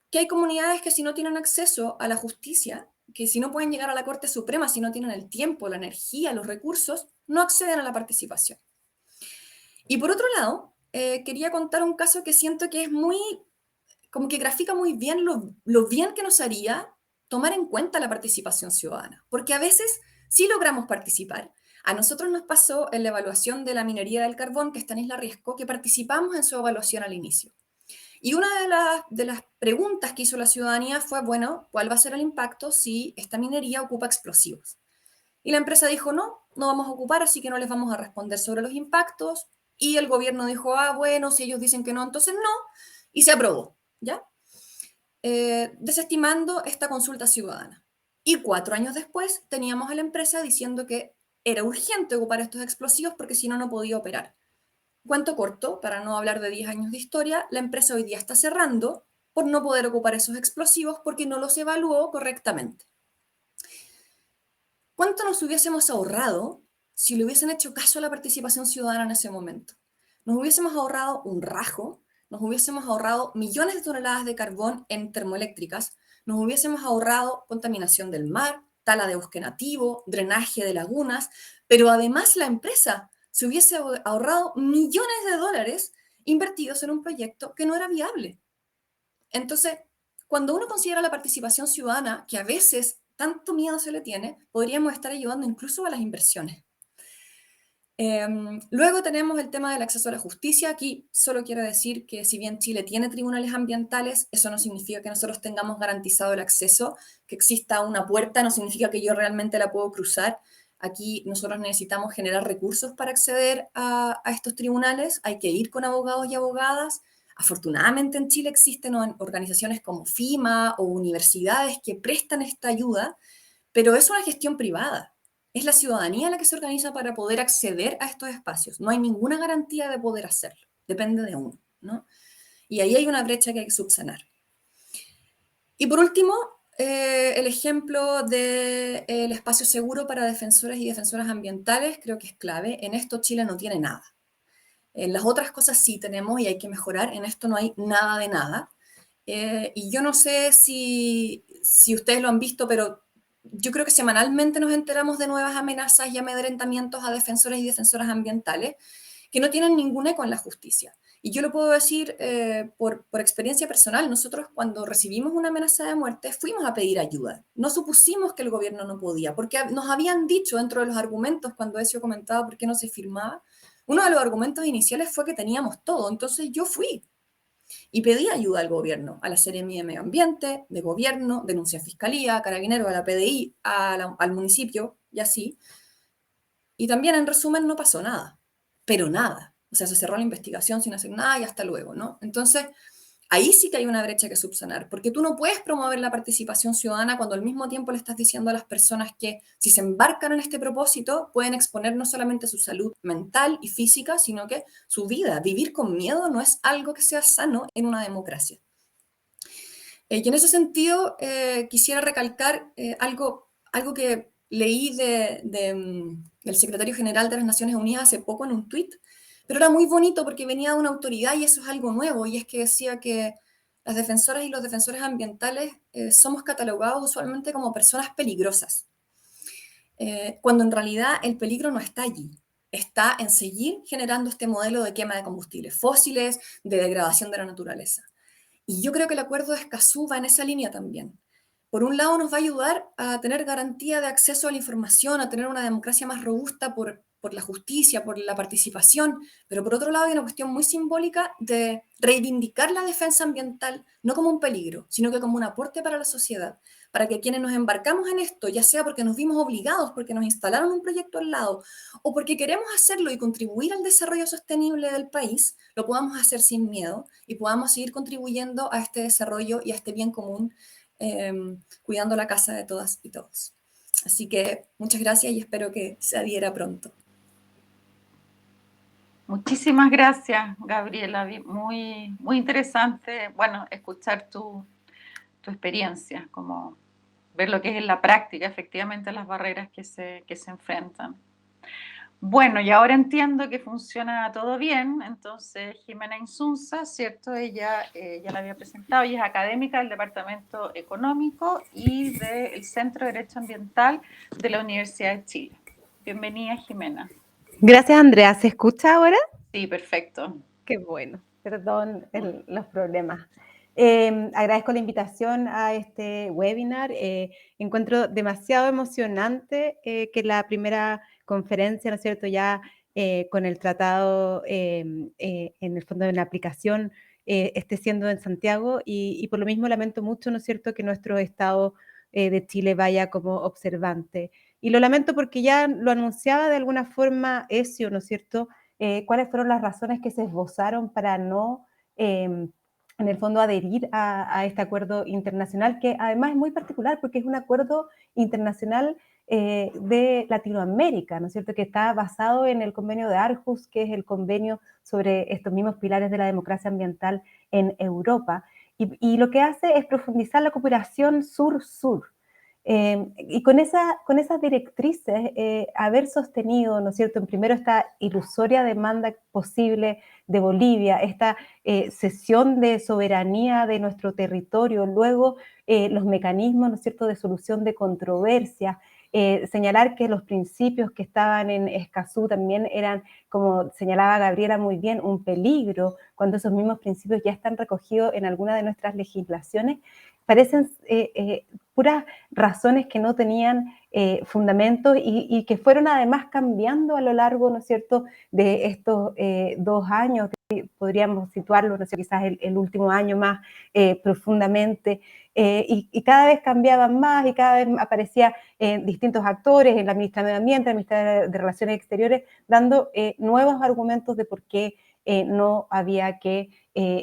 Que hay comunidades que si no tienen acceso a la justicia, que si no pueden llegar a la Corte Suprema, si no tienen el tiempo, la energía, los recursos, no acceden a la participación. Y por otro lado, quería contar un caso que siento que es muy, como que grafica muy bien lo bien que nos haría tomar en cuenta la participación ciudadana, porque a veces sí logramos participar, A nosotros nos pasó en la evaluación de la minería del carbón, que está en Isla Riesco, que participamos en su evaluación al inicio. Y una de las preguntas que hizo la ciudadanía fue, bueno, ¿cuál va a ser el impacto si esta minería ocupa explosivos? Y la empresa dijo, no, no vamos a ocupar, así que no les vamos a responder sobre los impactos. Y el gobierno dijo, ah, bueno, si ellos dicen que no, entonces no. Y se aprobó, ¿ya? Desestimando esta consulta ciudadana. Y 4 años después teníamos a la empresa diciendo que era urgente ocupar estos explosivos porque si no, no podía operar. Cuento corto, para no hablar de 10 años de historia, la empresa hoy día está cerrando por no poder ocupar esos explosivos porque no los evaluó correctamente. ¿Cuánto nos hubiésemos ahorrado si le hubiesen hecho caso a la participación ciudadana en ese momento? Nos hubiésemos ahorrado un rajo, nos hubiésemos ahorrado millones de toneladas de carbón en termoeléctricas, nos hubiésemos ahorrado contaminación del mar, tala de bosque nativo, drenaje de lagunas, pero además la empresa se hubiese ahorrado millones de dólares invertidos en un proyecto que no era viable. Entonces, cuando uno considera la participación ciudadana, que a veces tanto miedo se le tiene, podríamos estar ayudando incluso a las inversiones. Luego tenemos el tema del acceso a la justicia. Aquí solo quiero decir que si bien Chile tiene tribunales ambientales, eso no significa que nosotros tengamos garantizado el acceso, que exista una puerta, no significa que yo realmente la puedo cruzar. Aquí nosotros necesitamos generar recursos para acceder a estos tribunales, hay que ir con abogados y abogadas. Afortunadamente en Chile existen organizaciones como FIMA o universidades que prestan esta ayuda, pero es una gestión privada. Es la ciudadanía la que se organiza para poder acceder a estos espacios. No hay ninguna garantía de poder hacerlo. Depende de uno, ¿no? Y ahí hay una brecha que hay que subsanar. Y por último, el ejemplo del espacio seguro para defensores y defensoras ambientales creo que es clave. En esto Chile no tiene nada. En las otras cosas sí tenemos y hay que mejorar. En esto no hay nada de nada. Y yo no sé si ustedes lo han visto, pero yo creo que semanalmente nos enteramos de nuevas amenazas y amedrentamientos a defensores y defensoras ambientales que no tienen ningún eco en la justicia. Y yo lo puedo decir por experiencia personal. Nosotros cuando recibimos una amenaza de muerte fuimos a pedir ayuda. No supusimos que el gobierno no podía, porque nos habían dicho dentro de los argumentos, cuando Ezio comentaba por qué no se firmaba, uno de los argumentos iniciales fue que teníamos todo. Entonces yo fui y pedí ayuda al gobierno, a la Seremía de Medio Ambiente, de Gobierno, denuncia a Fiscalía, a Carabineros, a la PDI, al municipio y así. Y también, en resumen, no pasó nada, pero nada. O sea, se cerró la investigación sin hacer nada y hasta luego, ¿no? Entonces, ahí sí que hay una brecha que subsanar, porque tú no puedes promover la participación ciudadana cuando al mismo tiempo le estás diciendo a las personas que si se embarcan en este propósito pueden exponer no solamente su salud mental y física, sino que su vida. Vivir con miedo no es algo que sea sano en una democracia. Y en ese sentido quisiera recalcar algo que leí del secretario general de las Naciones Unidas hace poco en un tuit, pero era muy bonito porque venía de una autoridad y eso es algo nuevo, y es que decía que las defensoras y los defensores ambientales somos catalogados usualmente como personas peligrosas, cuando en realidad el peligro no está allí, está en seguir generando este modelo de quema de combustibles fósiles, de degradación de la naturaleza. Y yo creo que el acuerdo de Escazú va en esa línea también. Por un lado, nos va a ayudar a tener garantía de acceso a la información, a tener una democracia más robusta por la justicia, por la participación, pero por otro lado hay una cuestión muy simbólica de reivindicar la defensa ambiental, no como un peligro, sino que como un aporte para la sociedad, para que quienes nos embarcamos en esto, ya sea porque nos vimos obligados, porque nos instalaron un proyecto al lado, o porque queremos hacerlo y contribuir al desarrollo sostenible del país, lo podamos hacer sin miedo y podamos seguir contribuyendo a este desarrollo y a este bien común, cuidando la casa de todas y todos. Así que muchas gracias y espero que se adhiera pronto. Muchísimas gracias, Gabriela. Muy, muy interesante, bueno, escuchar tu experiencia, como ver lo que es en la práctica, efectivamente, las barreras que se enfrentan. Bueno, y ahora entiendo que funciona todo bien. Entonces, Jimena Insunza, ¿cierto? Ella ya la había presentado, ella es académica del Departamento Económico y del Centro de Derecho Ambiental de la Universidad de Chile. Bienvenida, Jimena. Gracias, Andrea. ¿Se escucha ahora? Sí, perfecto. Qué bueno. Perdón los problemas. Agradezco la invitación a este webinar. Encuentro demasiado emocionante que la primera conferencia, ¿no es cierto?, ya con el tratado en el fondo de la aplicación esté siendo en Santiago y por lo mismo lamento mucho, ¿no es cierto?, que nuestro Estado de Chile vaya como observante. Y lo lamento porque ya lo anunciaba de alguna forma Ezio, ¿no es cierto?, cuáles fueron las razones que se esbozaron para no, en el fondo, adherir a este acuerdo internacional, que además es muy particular porque es un acuerdo internacional de Latinoamérica, ¿no es cierto?, que está basado en el convenio de Aarhus, que es el convenio sobre estos mismos pilares de la democracia ambiental en Europa. Y lo que hace es profundizar la cooperación sur-sur. Y con esas directrices, haber sostenido, ¿no es cierto?, en primero esta ilusoria demanda posible de Bolivia, esta cesión de soberanía de nuestro territorio, luego los mecanismos, ¿no es cierto?, de solución de controversias, señalar que los principios que estaban en Escazú también eran, como señalaba Gabriela muy bien, un peligro, cuando esos mismos principios ya están recogidos en alguna de nuestras legislaciones, parecen puras razones que no tenían fundamentos y que fueron además cambiando a lo largo, ¿no es cierto?, de estos 2 años, podríamos situarlo, no sé, quizás el último año más profundamente, y cada vez cambiaban más y cada vez aparecían distintos actores, en la ministra de Medio Ambiente, la ministra de Relaciones Exteriores, dando nuevos argumentos de por qué no había que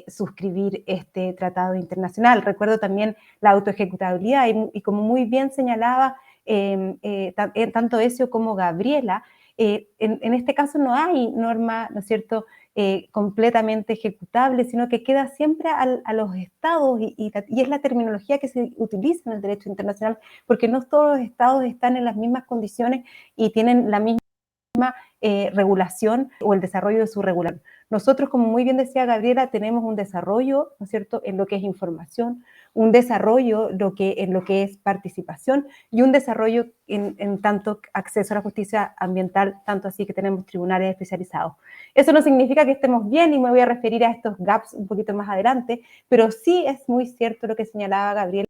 suscribir este tratado internacional. Recuerdo también la autoejecutabilidad y como muy bien señalaba tanto Ezio como Gabriela, en este caso no hay norma, ¿no es cierto?, completamente ejecutable, sino que queda siempre a los estados y es la terminología que se utiliza en el derecho internacional, porque no todos los estados están en las mismas condiciones y tienen la misma regulación o el desarrollo de su regulación. Nosotros, como muy bien decía Gabriela, tenemos un desarrollo, ¿no es cierto?, en lo que es información, un desarrollo en lo que es participación y un desarrollo en tanto acceso a la justicia ambiental, tanto así que tenemos tribunales especializados. Eso no significa que estemos bien y me voy a referir a estos gaps un poquito más adelante, pero sí es muy cierto lo que señalaba Gabriela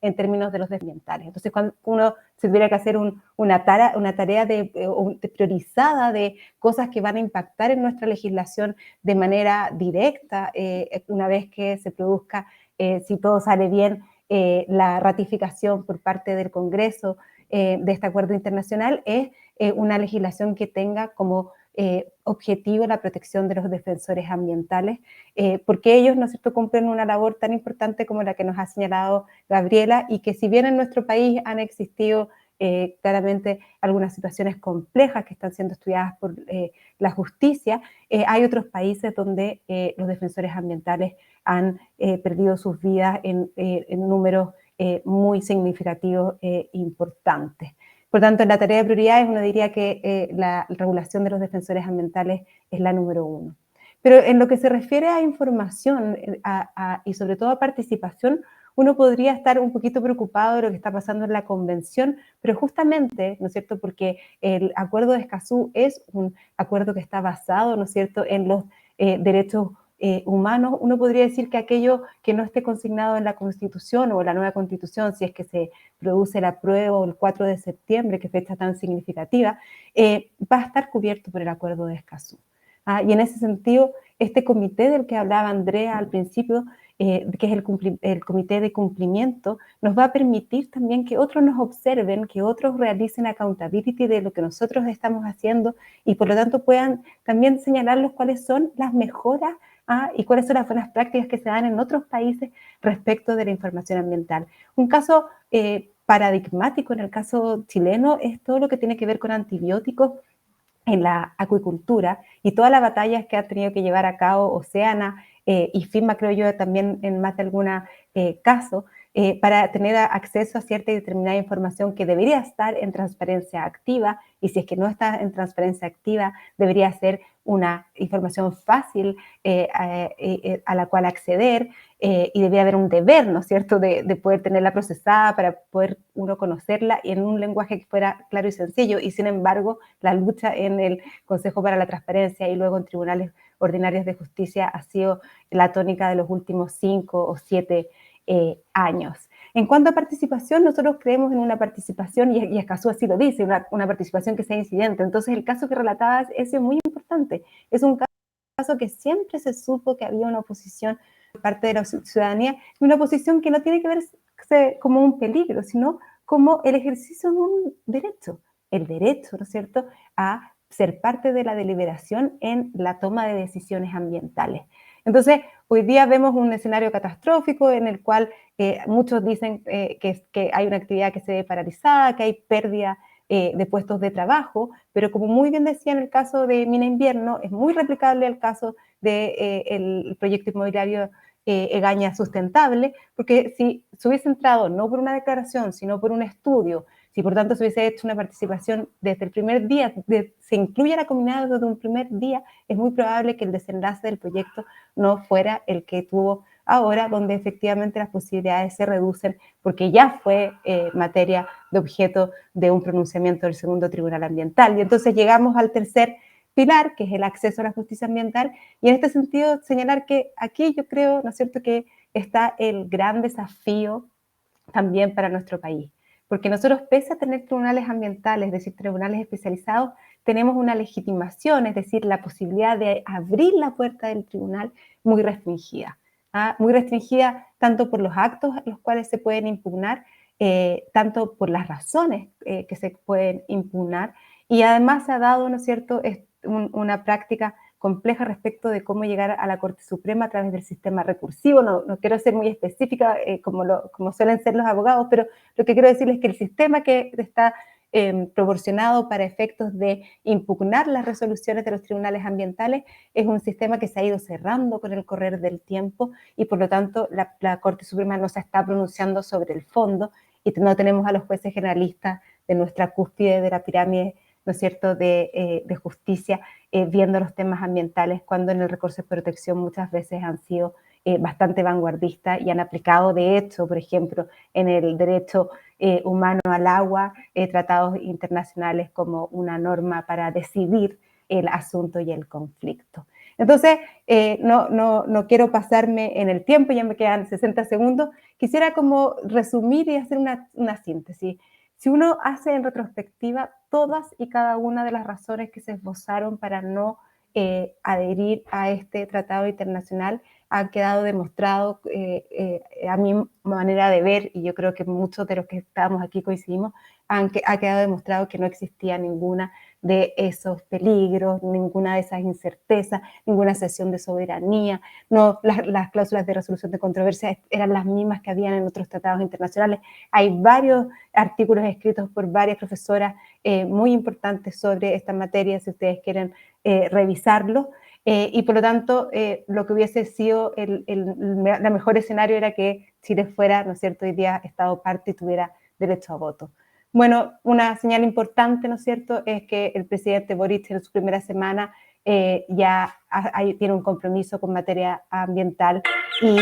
en términos de los ambientales. Entonces, cuando uno se tuviera que hacer una tarea priorizada de cosas que van a impactar en nuestra legislación de manera directa, una vez que se produzca, si todo sale bien, la ratificación por parte del Congreso de este acuerdo internacional, es una legislación que tenga como objetivo la protección de los defensores ambientales, porque ellos, ¿no es cierto?, cumplen una labor tan importante como la que nos ha señalado Gabriela, y que si bien en nuestro país han existido claramente algunas situaciones complejas que están siendo estudiadas por la justicia, hay otros países donde los defensores ambientales han perdido sus vidas en números muy significativos e importantes. Por tanto, en la tarea de prioridades uno diría que la regulación de los defensores ambientales es la número 1. Pero en lo que se refiere a información y sobre todo a participación, uno podría estar un poquito preocupado de lo que está pasando en la convención, pero justamente, ¿no es cierto?, porque el acuerdo de Escazú es un acuerdo que está basado, ¿no es cierto?, en los derechos humanos. Uno podría decir que aquello que no esté consignado en la Constitución o en la nueva Constitución, si es que se produce la prueba el 4 de septiembre, que fecha tan significativa, va a estar cubierto por el acuerdo de Escazú. Y en ese sentido, este comité del que hablaba Andrea al principio, que es el comité de cumplimiento, nos va a permitir también que otros nos observen, que otros realicen accountability de lo que nosotros estamos haciendo y por lo tanto puedan también señalarlos cuáles son las mejoras y cuáles son las buenas prácticas que se dan en otros países respecto de la información ambiental. Un caso paradigmático en el caso chileno es todo lo que tiene que ver con antibióticos en la acuicultura y todas las batallas que ha tenido que llevar a cabo Oceana y FINMA, creo yo, también en más de algún caso, para tener acceso a cierta y determinada información que debería estar en transparencia activa, y si es que no está en transparencia activa, debería ser una información fácil a la cual acceder, y debería haber un deber, ¿no es cierto?, de poder tenerla procesada para poder uno conocerla y en un lenguaje que fuera claro y sencillo, y sin embargo, la lucha en el Consejo para la Transparencia y luego en tribunales ordinarios de justicia ha sido la tónica de los últimos 5 o 7 años. En cuanto a participación, nosotros creemos en una participación, y Escazú así lo dice, una participación que sea incidente. Entonces, el caso que relatabas, ese es muy importante. Es un caso que siempre se supo que había una oposición por parte de la ciudadanía, y una oposición que no tiene que verse como un peligro, sino como el ejercicio de un derecho, el derecho, ¿no es cierto?, a ser parte de la deliberación en la toma de decisiones ambientales. Entonces, hoy día vemos un escenario catastrófico en el cual muchos dicen que hay una actividad que se ve paralizada, que hay pérdida de puestos de trabajo, pero como muy bien decía en el caso de Mina Invierno, es muy replicable al caso del proyecto inmobiliario Egaña Sustentable, porque si se hubiese entrado no por una declaración, sino por un estudio, si por tanto se hubiese hecho una participación desde el primer día, se incluye la comunidad desde un primer día, es muy probable que el desenlace del proyecto no fuera el que tuvo ahora, donde efectivamente las posibilidades se reducen porque ya fue materia de objeto de un pronunciamiento del segundo tribunal ambiental. Y entonces llegamos al tercer pilar, que es el acceso a la justicia ambiental, y en este sentido señalar que aquí yo creo, ¿no es cierto?, que está el gran desafío también para nuestro país. Porque nosotros, pese a tener tribunales ambientales, es decir, tribunales especializados, tenemos una legitimación, es decir, la posibilidad de abrir la puerta del tribunal muy restringida. Muy restringida tanto por los actos los cuales se pueden impugnar, tanto por las razones que se pueden impugnar, y además se ha dado, ¿no es cierto?, una práctica compleja respecto de cómo llegar a la Corte Suprema a través del sistema recursivo. No quiero ser muy específica como suelen ser los abogados, pero lo que quiero decirles es que el sistema que está proporcionado para efectos de impugnar las resoluciones de los tribunales ambientales es un sistema que se ha ido cerrando con el correr del tiempo, y por lo tanto la Corte Suprema no se está pronunciando sobre el fondo, y no tenemos a los jueces generalistas de nuestra cúspide de la pirámide, ¿no es cierto?, de justicia, viendo los temas ambientales, cuando en el recurso de protección muchas veces han sido bastante vanguardistas y han aplicado, de hecho, por ejemplo, en el derecho humano al agua, tratados internacionales como una norma para decidir el asunto y el conflicto. Entonces, no quiero pasarme en el tiempo, ya me quedan 60 segundos, quisiera como resumir y hacer una síntesis. Si uno hace en retrospectiva todas y cada una de las razones que se esbozaron para no adherir a este tratado internacional, ha quedado demostrado, a mi manera de ver, y yo creo que muchos de los que estamos aquí coincidimos, ha quedado demostrado que no existía ninguna de esos peligros, ninguna de esas incertezas, ninguna cesión de soberanía. No, las cláusulas de resolución de controversia eran las mismas que habían en otros tratados internacionales. Hay varios artículos escritos por varias profesoras muy importantes sobre esta materia, si ustedes quieren revisarlo. Y por lo tanto, lo que hubiese sido el mejor escenario era que Chile fuera, ¿no es cierto?, hoy día Estado parte y tuviera derecho a voto. Bueno, una señal importante, ¿no es cierto?, es que el presidente Boric en su primera semana ya tiene un compromiso con materia ambiental y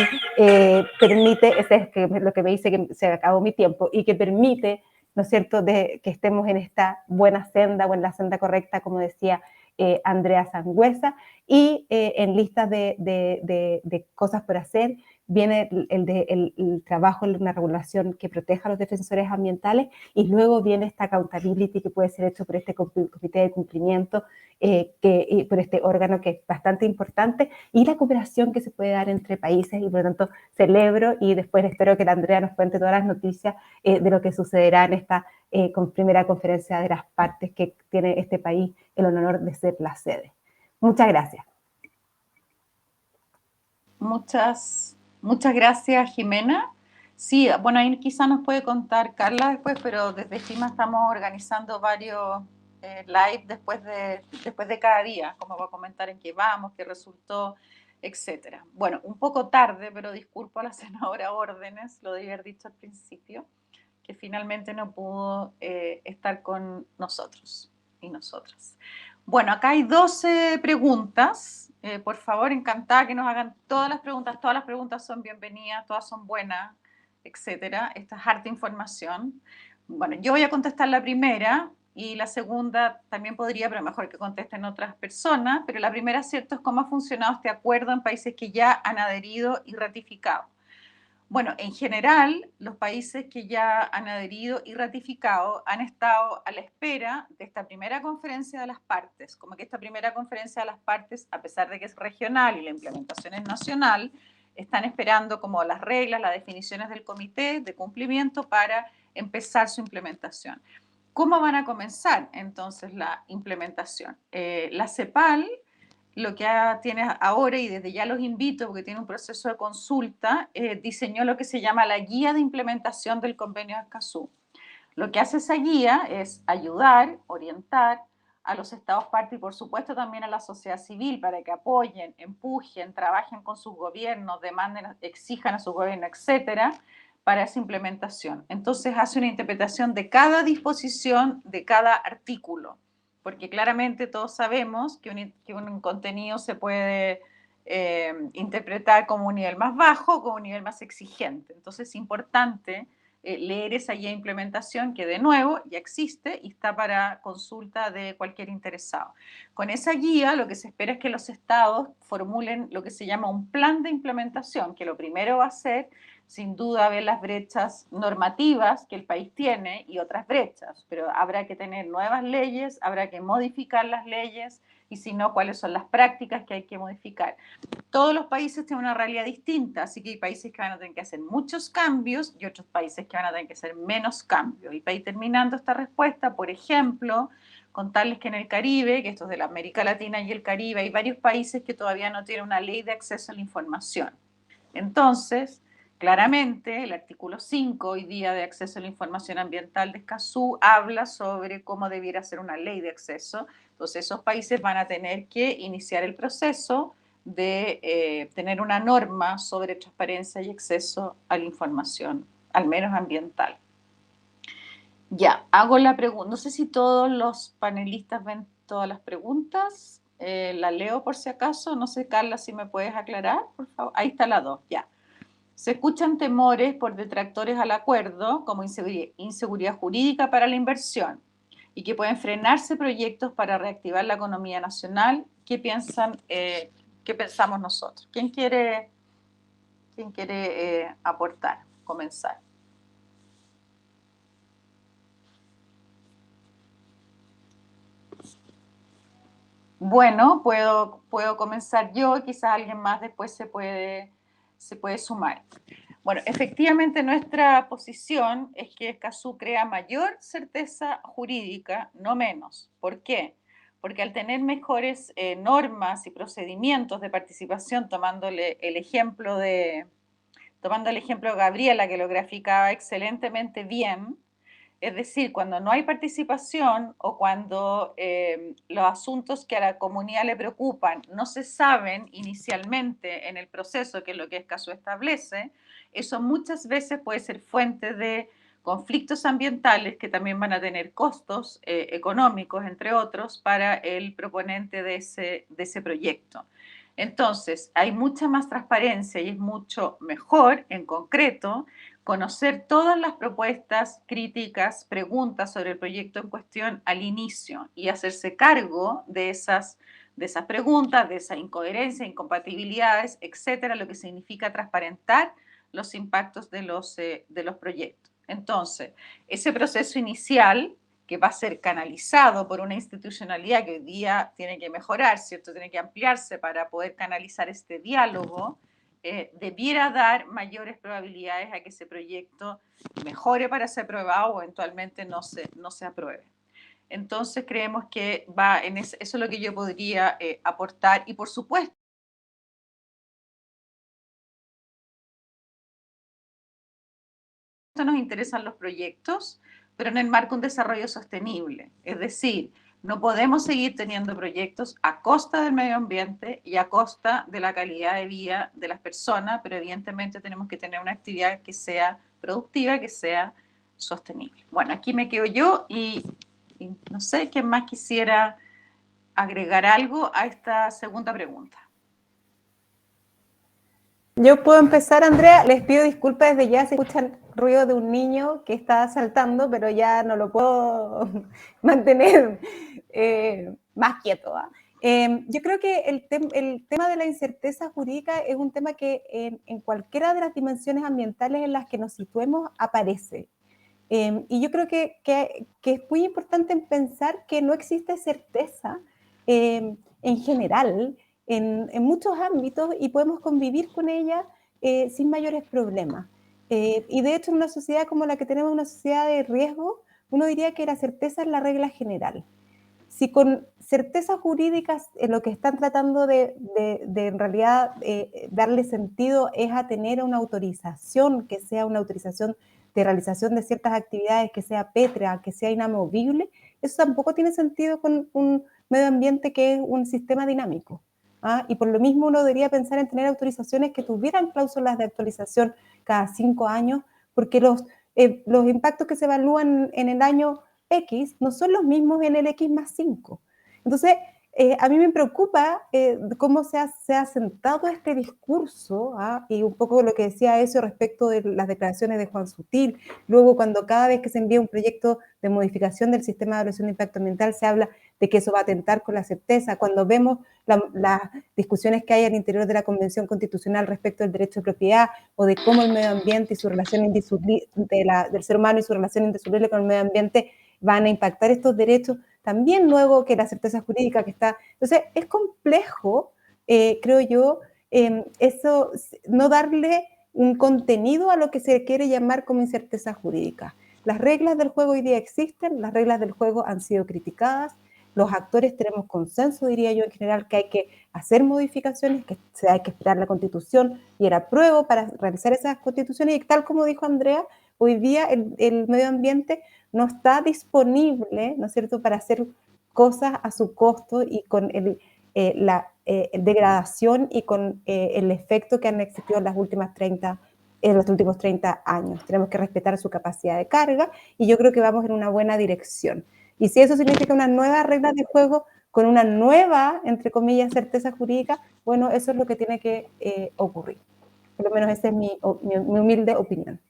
permite, ese es lo que me dice que se acabó mi tiempo, y que permite, ¿no es cierto?, de que estemos en esta buena senda o en la senda correcta, como decía Andrea Sangüesa, y en listas de cosas por hacer viene el trabajo en una regulación que proteja a los defensores ambientales, y luego viene esta accountability que puede ser hecho por este comité de cumplimiento, por este órgano que es bastante importante, y la cooperación que se puede dar entre países, y por lo tanto celebro, y después espero que la Andrea nos cuente todas las noticias de lo que sucederá en esta primera conferencia de las partes que tiene este país el honor de ser la sede. Muchas gracias. Muchas gracias, Jimena. Sí, bueno, ahí quizá nos puede contar Carla después, pero desde FIMA estamos organizando varios live después de cada día, como va a comentar en qué vamos, qué resultó, etcétera. Bueno, un poco tarde, pero disculpo a la senadora Órdenes, lo debí haber dicho al principio, que finalmente no pudo estar con nosotros y nosotras. Bueno, acá hay 12 preguntas. Por favor, encantada que nos hagan todas las preguntas son bienvenidas, todas son buenas, etcétera. Esta es harta información. Bueno, yo voy a contestar la primera y la segunda también podría, pero mejor que contesten otras personas. Pero la primera, cierto, es cómo ha funcionado este acuerdo en países que ya han adherido y ratificado. Bueno, en general, los países que ya han adherido y ratificado han estado a la espera de esta primera conferencia de las partes, como que esta primera conferencia de las partes, a pesar de que es regional y la implementación es nacional, están esperando como las reglas, las definiciones del comité de cumplimiento para empezar su implementación. ¿Cómo van a comenzar entonces la implementación? La CEPAL lo que tiene ahora, y desde ya los invito porque tiene un proceso de consulta, diseñó lo que se llama la guía de implementación del convenio de Escazú. Lo que hace esa guía es ayudar, orientar a los estados parte y por supuesto también a la sociedad civil para que apoyen, empujen, trabajen con sus gobiernos, demanden, exijan a sus gobiernos, etcétera, para esa implementación. Entonces hace una interpretación de cada disposición, de cada artículo, porque claramente todos sabemos que un contenido se puede interpretar como un nivel más bajo o como un nivel más exigente. Entonces es importante leer esa guía de implementación que de nuevo ya existe y está para consulta de cualquier interesado. Con esa guía lo que se espera es que los estados formulen lo que se llama un plan de implementación, que lo primero va a ser sin duda ver las brechas normativas que el país tiene y otras brechas, pero habrá que tener nuevas leyes, habrá que modificar las leyes y si no, cuáles son las prácticas que hay que modificar. Todos los países tienen una realidad distinta, así que hay países que van a tener que hacer muchos cambios y otros países que van a tener que hacer menos cambios. Y para ir terminando esta respuesta, por ejemplo, contarles que en el Caribe, que esto es de la América Latina y el Caribe, hay varios países que todavía no tienen una ley de acceso a la información. Entonces, claramente, el artículo 5 hoy día de acceso a la información ambiental de Escazú habla sobre cómo debiera ser una ley de acceso. Entonces, esos países van a tener que iniciar el proceso de tener una norma sobre transparencia y acceso a la información, al menos ambiental. Ya, hago la pregunta. No sé si todos los panelistas ven todas las preguntas. La leo por si acaso. No sé, Carla, si me puedes aclarar, por favor. Ahí está la 2, ya. Se escuchan temores por detractores al acuerdo, como inseguridad jurídica para la inversión, y que pueden frenarse proyectos para reactivar la economía nacional. ¿Qué piensan? ¿Qué pensamos nosotros? ¿Quién quiere aportar, comenzar? Bueno, puedo comenzar yo, quizás alguien más después se puede sumar. Bueno, efectivamente nuestra posición es que Escazú crea mayor certeza jurídica, no menos. ¿Por qué? Porque al tener mejores normas y procedimientos de participación, tomando el ejemplo de Gabriela, que lo graficaba excelentemente bien, es decir, cuando no hay participación o cuando los asuntos que a la comunidad le preocupan no se saben inicialmente en el proceso, que es lo que Escazú establece, eso muchas veces puede ser fuente de conflictos ambientales que también van a tener costos económicos, entre otros, para el proponente de ese proyecto. Entonces, hay mucha más transparencia y es mucho mejor, en concreto, conocer todas las propuestas, críticas, preguntas sobre el proyecto en cuestión al inicio y hacerse cargo de esas preguntas, de esa incoherencia, incompatibilidades, etcétera, lo que significa transparentar los impactos de los proyectos. Entonces, ese proceso inicial que va a ser canalizado por una institucionalidad que hoy día tiene que mejorar, ¿cierto? Tiene que ampliarse para poder canalizar este diálogo, debiera dar mayores probabilidades a que ese proyecto mejore para ser aprobado o eventualmente no se apruebe. Entonces creemos que va en eso es lo que yo podría aportar y por supuesto nos interesan los proyectos, pero en el marco de un desarrollo sostenible. Es decir, no podemos seguir teniendo proyectos a costa del medio ambiente y a costa de la calidad de vida de las personas, pero evidentemente tenemos que tener una actividad que sea productiva, que sea sostenible. Bueno, aquí me quedo yo y no sé quién más quisiera agregar algo a esta segunda pregunta. Yo puedo empezar, Andrea. Les pido disculpas desde ya si escuchan ruido de un niño que está saltando, pero ya no lo puedo mantener más quieto. Yo creo que el tema de la incerteza jurídica es un tema que en cualquiera de las dimensiones ambientales en las que nos situemos aparece. Y yo creo que es muy importante pensar que no existe certeza en general en muchos ámbitos y podemos convivir con ella sin mayores problemas. Y de hecho en una sociedad como la que tenemos, una sociedad de riesgo, uno diría que la certeza es la regla general. Si con certezas jurídicas lo que están tratando de en realidad darle sentido es a tener una autorización que sea una autorización de realización de ciertas actividades que sea pétrea, que sea inamovible, eso tampoco tiene sentido con un medio ambiente que es un sistema dinámico. ¿Ah? Y por lo mismo uno debería pensar en tener autorizaciones que tuvieran cláusulas de actualización cada 5 años, porque los impactos que se evalúan en el año X no son los mismos en el X más 5. Entonces, a mí me preocupa cómo se ha sentado este discurso, y un poco lo que decía eso respecto de las declaraciones de Juan Sutil, luego cuando cada vez que se envía un proyecto de modificación del sistema de evaluación de impacto ambiental se habla de que eso va a atentar con la certeza, cuando vemos las discusiones que hay al interior de la Convención Constitucional respecto del derecho de propiedad o de cómo el medio ambiente y su relación indisoluble, del ser humano y su relación indisoluble con el medio ambiente van a impactar estos derechos, también luego que la certeza jurídica que está. Entonces, es complejo, creo yo, eso, no darle un contenido a lo que se quiere llamar como incerteza jurídica. Las reglas del juego hoy día existen, las reglas del juego han sido criticadas, los actores tenemos consenso, diría yo, en general, que hay que hacer modificaciones, que hay que esperar la Constitución y el apruebo para realizar esas constituciones, y tal como dijo Andrea, hoy día el medio ambiente no está disponible, ¿no es cierto?, para hacer cosas a su costo y con la degradación y con el efecto que han existido en los últimos 30 años. Tenemos que respetar su capacidad de carga y yo creo que vamos en una buena dirección. Y si eso significa una nueva regla de juego con una nueva, entre comillas, certeza jurídica, bueno, eso es lo que tiene que ocurrir. Por lo menos esa es mi humilde opinión.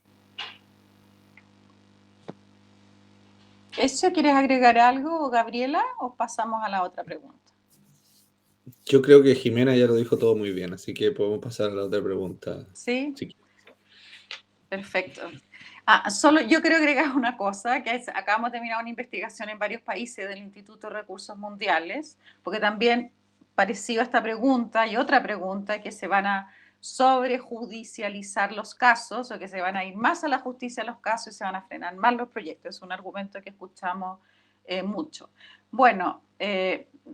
¿Eso quieres agregar algo, Gabriela, o pasamos a la otra pregunta? Yo creo que Jimena ya lo dijo todo muy bien, así que podemos pasar a la otra pregunta. Sí. Perfecto. Solo yo quiero agregar una cosa, que es, acabamos de terminar una investigación en varios países del Instituto de Recursos Mundiales, porque también parecido a esta pregunta y otra pregunta, que se van a sobrejudicializar los casos o que se van a ir más a la justicia los casos y se van a frenar más los proyectos. Es un argumento que escuchamos mucho. Bueno,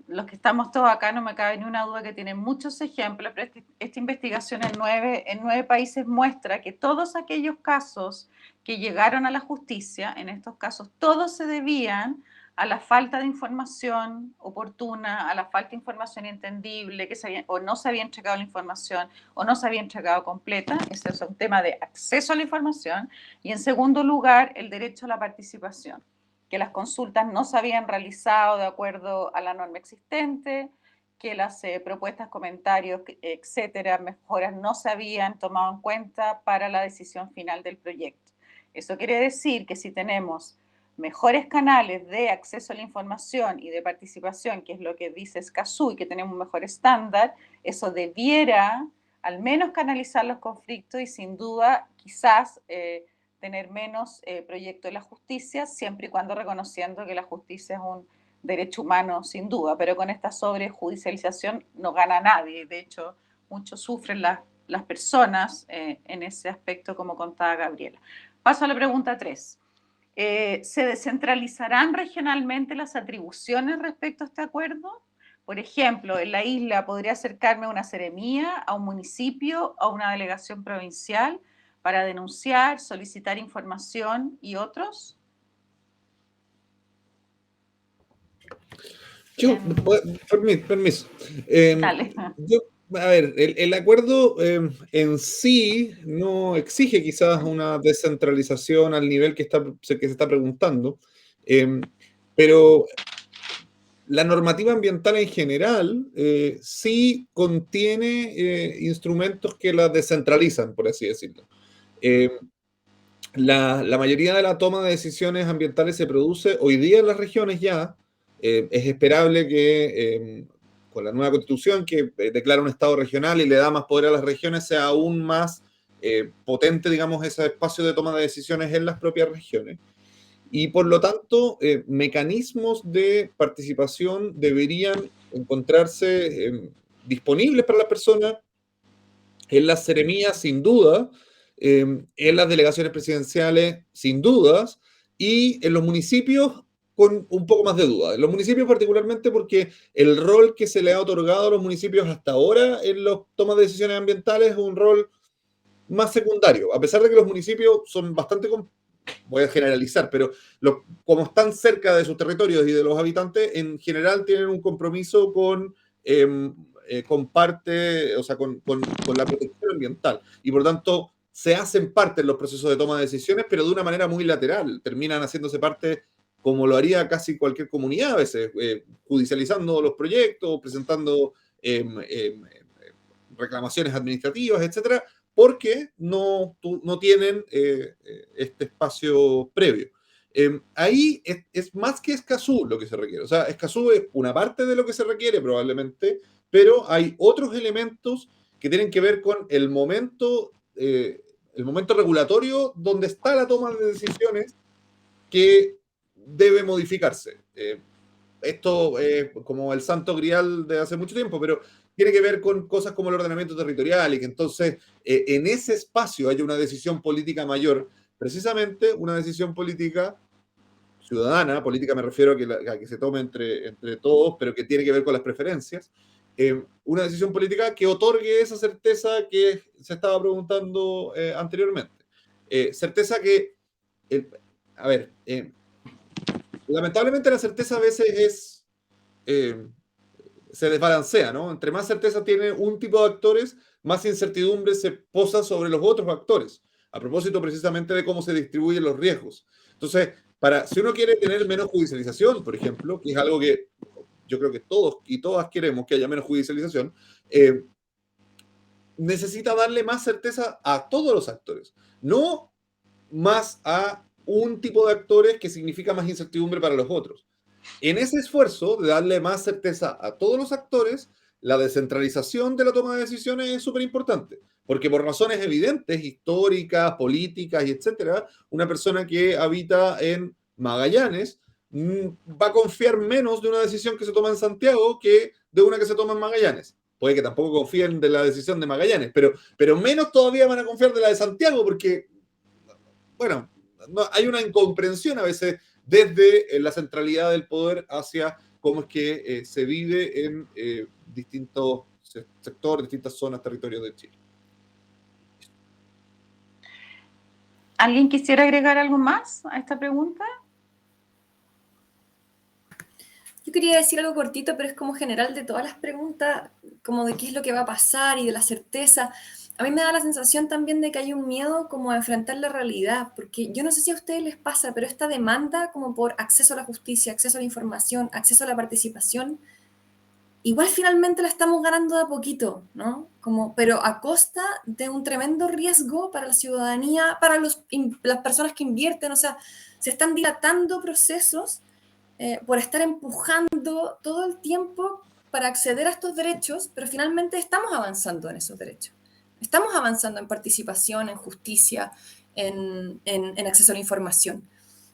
los que estamos todos acá no me cabe ni una duda que tienen muchos ejemplos, pero esta investigación en 9 países muestra que todos aquellos casos que llegaron a la justicia, en estos casos todos se debían a la falta de información oportuna, a la falta de información entendible, o no se había entregado la información o no se había entregado completa. Ese es un tema de acceso a la información. Y en segundo lugar, el derecho a la participación, que las consultas no se habían realizado de acuerdo a la norma existente, que las propuestas, comentarios, etcétera, mejoras no se habían tomado en cuenta para la decisión final del proyecto. Eso quiere decir que si tenemos mejores canales de acceso a la información y de participación, que es lo que dice Escazú, y que tenemos un mejor estándar, eso debiera al menos canalizar los conflictos y sin duda quizás tener menos proyectos de la justicia, siempre y cuando reconociendo que la justicia es un derecho humano sin duda, pero con esta sobrejudicialización no gana nadie. De hecho, mucho sufren las personas en ese aspecto, como contaba Gabriela. Paso a la pregunta 3. ¿Se descentralizarán regionalmente las atribuciones respecto a este acuerdo? Por ejemplo, en la isla podría acercarme a una seremía, a un municipio, a una delegación provincial para denunciar, solicitar información y otros. Yo, permiso. Dale. A ver, el acuerdo en sí no exige quizás una descentralización al nivel que se está preguntando, pero la normativa ambiental en general sí contiene instrumentos que la descentralizan, por así decirlo. La mayoría de la toma de decisiones ambientales se produce hoy día en las regiones ya. Es esperable que con la nueva constitución que declara un estado regional y le da más poder a las regiones, sea aún más potente, digamos, ese espacio de toma de decisiones en las propias regiones. Y por lo tanto, mecanismos de participación deberían encontrarse disponibles para las personas en las seremías, sin duda, en las delegaciones presidenciales, sin dudas, y en los municipios con un poco más de duda. En los municipios particularmente porque el rol que se le ha otorgado a los municipios hasta ahora en las tomas de decisiones ambientales es un rol más secundario, a pesar de que los municipios son bastante, voy a generalizar, pero como están cerca de sus territorios y de los habitantes, en general tienen un compromiso con parte, o sea, con la protección ambiental. Y por lo tanto, se hacen parte en los procesos de toma de decisiones, pero de una manera muy lateral. Terminan haciéndose parte como lo haría casi cualquier comunidad a veces, judicializando los proyectos, presentando reclamaciones administrativas, etcétera, porque no tienen este espacio previo. Ahí es más que Escazú lo que se requiere. O sea, Escazú es una parte de lo que se requiere probablemente, pero hay otros elementos que tienen que ver con el momento regulatorio donde está la toma de decisiones que debe modificarse. Esto es como el santo grial de hace mucho tiempo, pero tiene que ver con cosas como el ordenamiento territorial y que entonces en ese espacio haya una decisión política mayor, precisamente una decisión política ciudadana, política me refiero a que se tome entre todos, pero que tiene que ver con las preferencias, una decisión política que otorgue esa certeza que se estaba preguntando anteriormente. Certeza que, lamentablemente la certeza a veces se desbalancea, ¿no? Entre más certeza tiene un tipo de actores, más incertidumbre se posa sobre los otros actores, a propósito precisamente de cómo se distribuyen los riesgos. Entonces, si uno quiere tener menos judicialización, por ejemplo, que es algo que yo creo que todos y todas queremos que haya menos judicialización, necesita darle más certeza a todos los actores, no más a un tipo de actores que significa más incertidumbre para los otros. En ese esfuerzo de darle más certeza a todos los actores, la descentralización de la toma de decisiones es súper importante, porque por razones evidentes, históricas, políticas y etcétera, una persona que habita en Magallanes va a confiar menos de una decisión que se toma en Santiago que de una que se toma en Magallanes. Puede que tampoco confíen de la decisión de Magallanes, pero menos todavía van a confiar de la de Santiago porque, bueno, hay una incomprensión a veces desde la centralidad del poder hacia cómo es que se vive en distintos sectores, distintas zonas, territorios de Chile. ¿Alguien quisiera agregar algo más a esta pregunta? Yo quería decir algo cortito, pero es como general de todas las preguntas, como de qué es lo que va a pasar y de la certeza. A mí me da la sensación también de que hay un miedo como a enfrentar la realidad, porque yo no sé si a ustedes les pasa, pero esta demanda como por acceso a la justicia, acceso a la información, acceso a la participación, igual finalmente la estamos ganando de a poquito, ¿no? Pero a costa de un tremendo riesgo para la ciudadanía, para las personas que invierten, o sea, se están dilatando procesos por estar empujando todo el tiempo para acceder a estos derechos, pero finalmente estamos avanzando en esos derechos. Estamos avanzando en participación, en justicia, en acceso a la información.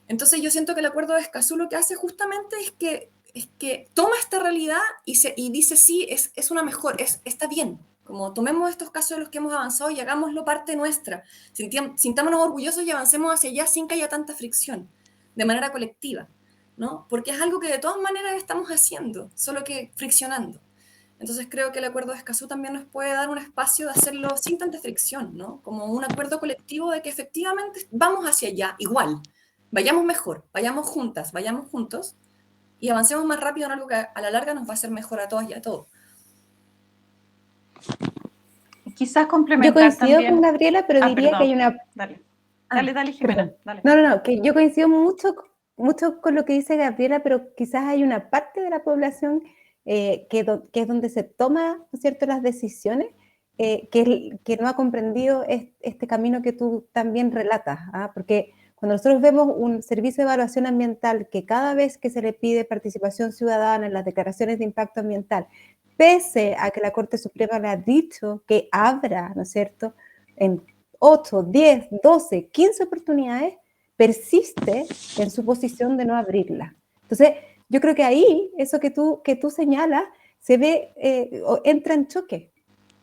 Entonces yo siento que el acuerdo de Escazú lo que hace justamente es que toma esta realidad y dice, sí, es una mejor, está bien. Como tomemos estos casos de los que hemos avanzado y hagámoslo parte nuestra. Sintámonos orgullosos y avancemos hacia allá sin que haya tanta fricción, de manera colectiva, ¿no? Porque es algo que de todas maneras estamos haciendo, solo que friccionando. Entonces creo que el acuerdo de Escazú también nos puede dar un espacio de hacerlo sin tanta fricción, ¿no? Como un acuerdo colectivo de que efectivamente vamos hacia allá, igual. Vayamos mejor, vayamos juntas, vayamos juntos y avancemos más rápido en algo que a la larga nos va a hacer mejor a todas y a todos. Quizás complementar. Yo coincido también con Gabriela, pero diría que hay una... Dale, Jimena. Dale. No, que yo coincido mucho con lo que dice Gabriela, pero quizás hay una parte de la población que es donde se toman, ¿no es cierto?, las decisiones, que no ha comprendido este camino que tú también relatas, ¿ah? Porque cuando nosotros vemos un servicio de evaluación ambiental que cada vez que se le pide participación ciudadana en las declaraciones de impacto ambiental pese a que la Corte Suprema le ha dicho que abra, ¿no es cierto?, en 8, 10, 12, 15 oportunidades, persiste en su posición de no abrirla. Entonces, yo creo que ahí, eso que tú señalas, se ve, entra en choque.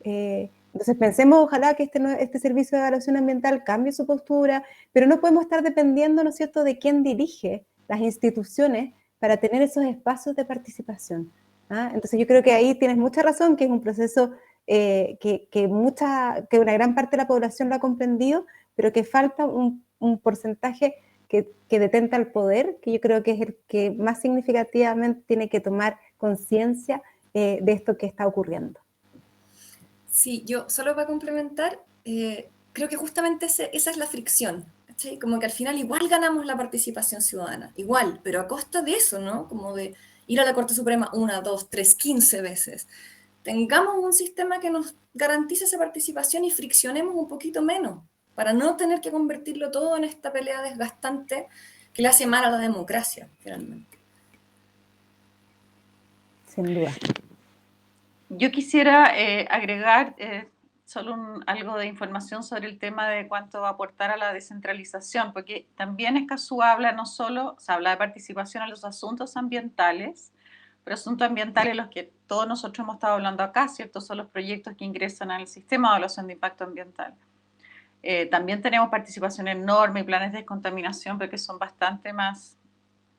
Entonces pensemos, ojalá que este servicio de evaluación ambiental cambie su postura, pero no podemos estar dependiendo, ¿no es cierto?, de quién dirige las instituciones para tener esos espacios de participación. ¿Ah? Entonces yo creo que ahí tienes mucha razón, que es un proceso que una gran parte de la población lo ha comprendido, pero que falta un porcentaje que detenta el poder, que yo creo que es el que más significativamente tiene que tomar conciencia de esto que está ocurriendo. Sí, yo solo para complementar, creo que justamente esa es la fricción, ¿cachai? Como que al final igual ganamos la participación ciudadana, igual, pero a costa de eso, ¿no? Como de ir a la Corte Suprema 1, 2, 3, 15 veces. Tengamos un sistema que nos garantice esa participación y friccionemos un poquito menos, para no tener que convertirlo todo en esta pelea desgastante que le hace mal a la democracia, finalmente. Sin duda. Yo quisiera agregar solo algo de información sobre el tema de cuánto va a aportar a la descentralización, porque también Escazú habla no solo, se habla de participación en los asuntos ambientales, pero asuntos ambientales los que todos nosotros hemos estado hablando acá, ¿cierto? Son los proyectos que ingresan al sistema de evaluación de impacto ambiental. También tenemos participación en normas y planes de descontaminación, porque son bastante más,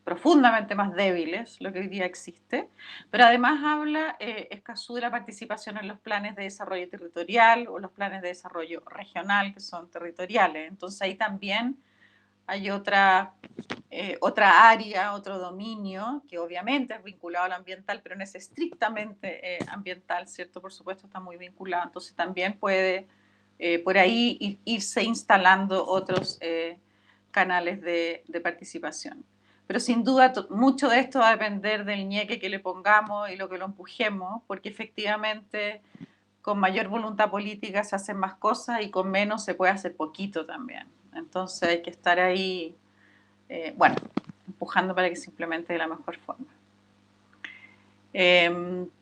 profundamente más débiles, lo que hoy día existe, pero además habla Escazú de la participación en los planes de desarrollo territorial o los planes de desarrollo regional, que son territoriales. Entonces ahí también hay otra área, otro dominio, que obviamente es vinculado al ambiental, pero no es estrictamente ambiental, ¿cierto? Por supuesto está muy vinculado, entonces también puede por ahí irse instalando otros canales de participación. Pero sin duda mucho de esto va a depender del ñeque que le pongamos y lo que lo empujemos, porque efectivamente con mayor voluntad política se hacen más cosas y con menos se puede hacer poquito también. Entonces hay que estar ahí, empujando para que se implemente de la mejor forma.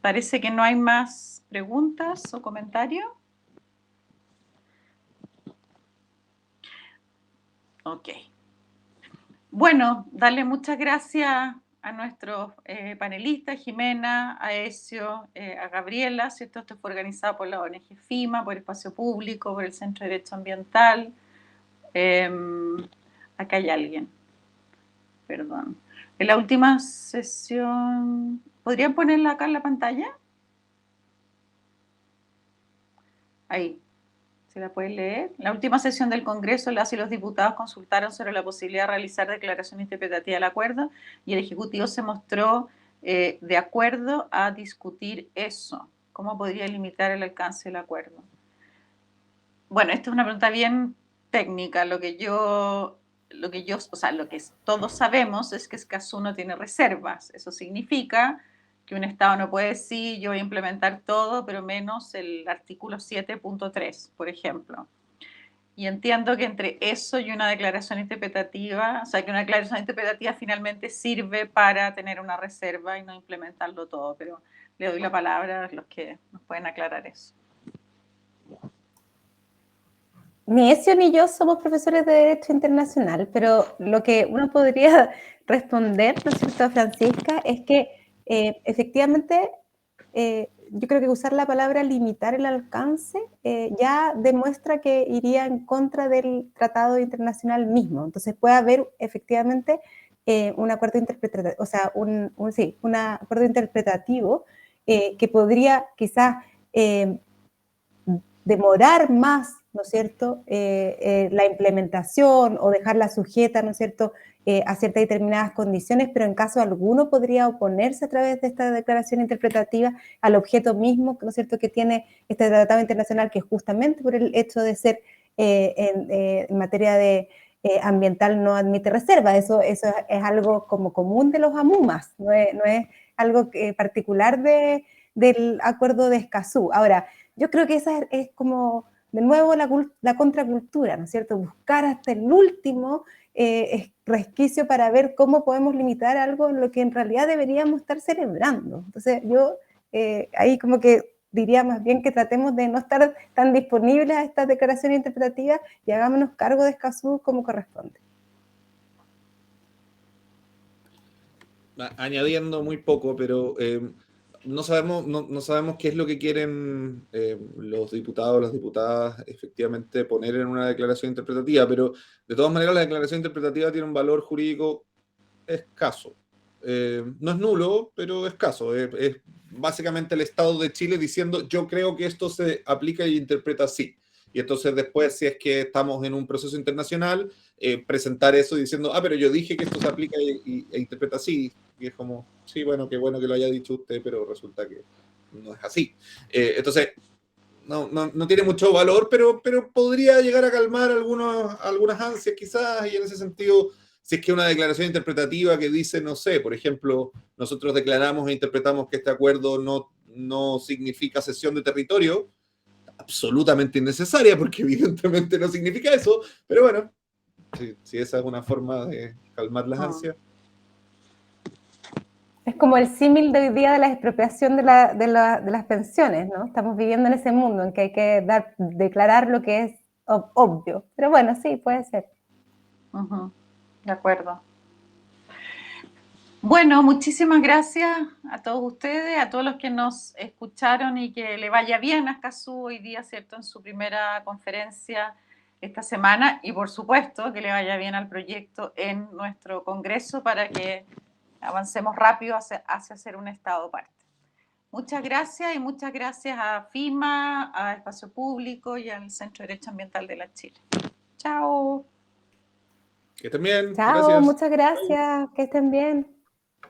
Parece que no hay más preguntas o comentarios. Ok. Bueno, darle muchas gracias a nuestros panelistas, Jimena, a Ezio, a Gabriela, ¿cierto? Esto fue organizado por la ONG FIMA, por Espacio Público, por el Centro de Derecho Ambiental. Acá hay alguien. Perdón. En la última sesión, ¿podrían ponerla acá en la pantalla? Ahí. ¿Se la puede leer? La última sesión del Congreso, las y los diputados consultaron sobre la posibilidad de realizar declaración interpretativa del acuerdo y el Ejecutivo se mostró de acuerdo a discutir eso. ¿Cómo podría limitar el alcance del acuerdo? Bueno, esta es una pregunta bien técnica. Lo que todos sabemos es que Escazú no tiene reservas. Eso significa que un Estado no puede decir yo voy a implementar todo, pero menos el artículo 7.3, por ejemplo. Y entiendo que entre eso y una declaración interpretativa, o sea, que una declaración interpretativa finalmente sirve para tener una reserva y no implementarlo todo, pero le doy la palabra a los que nos pueden aclarar eso. Ni Ezio ni yo somos profesores de Derecho Internacional, pero lo que uno podría responder, ¿no es cierto, Francisca? Es que efectivamente yo creo que usar la palabra limitar el alcance ya demuestra que iría en contra del tratado internacional mismo. Entonces puede haber efectivamente un acuerdo interpretativo, o sea, un acuerdo interpretativo que podría quizás demorar más, ¿no es cierto?, la implementación o dejarla sujeta, ¿no es cierto?, a ciertas determinadas condiciones, pero en caso alguno podría oponerse a través de esta declaración interpretativa al objeto mismo, ¿no es cierto?, que tiene este tratado internacional, que justamente por el hecho de ser en materia de ambiental no admite reserva. Eso es algo como común de los AMUMAS, no es algo particular del acuerdo de Escazú. Ahora, yo creo que esa es como, de nuevo, la contracultura, ¿no es cierto? Buscar hasta el último resquicio para ver cómo podemos limitar algo en lo que en realidad deberíamos estar celebrando. Entonces, yo ahí como que diría más bien que tratemos de no estar tan disponibles a estas declaraciones interpretativas y hagámonos cargo de Escazú como corresponde. Añadiendo muy poco, pero no sabemos qué es lo que quieren los diputados, las diputadas efectivamente poner en una declaración interpretativa, pero de todas maneras la declaración interpretativa tiene un valor jurídico escaso. No es nulo, pero escaso. Es básicamente el Estado de Chile diciendo yo creo que esto se aplica y interpreta así. Y entonces después, si es que estamos en un proceso internacional, presentar eso diciendo, pero yo dije que esto se aplica e interpreta así. Y es como, sí, bueno, qué bueno que lo haya dicho usted, pero resulta que no es así. Entonces, no tiene mucho valor, pero podría llegar a calmar algunas ansias quizás, y en ese sentido, si es que una declaración interpretativa que dice, no sé, por ejemplo, nosotros declaramos e interpretamos que este acuerdo no significa cesión de territorio, absolutamente innecesaria, porque evidentemente no significa eso, pero bueno, si esa es una forma de calmar las ansias. Es como el símil de hoy día de la expropiación de las pensiones, ¿no? Estamos viviendo en ese mundo en que hay que declarar lo que es obvio. Pero bueno, sí, puede ser. De acuerdo. Bueno, muchísimas gracias a todos ustedes, a todos los que nos escucharon y que le vaya bien a Escazú hoy día, ¿cierto? En su primera conferencia esta semana y por supuesto que le vaya bien al proyecto en nuestro Congreso para que avancemos rápido hacia ser un Estado parte. Muchas gracias y muchas gracias a FIMA, a Espacio Público y al Centro de Derecho Ambiental de la Chile. Chao. Que estén bien. Chao, Gracias. muchas gracias. Que estén bien.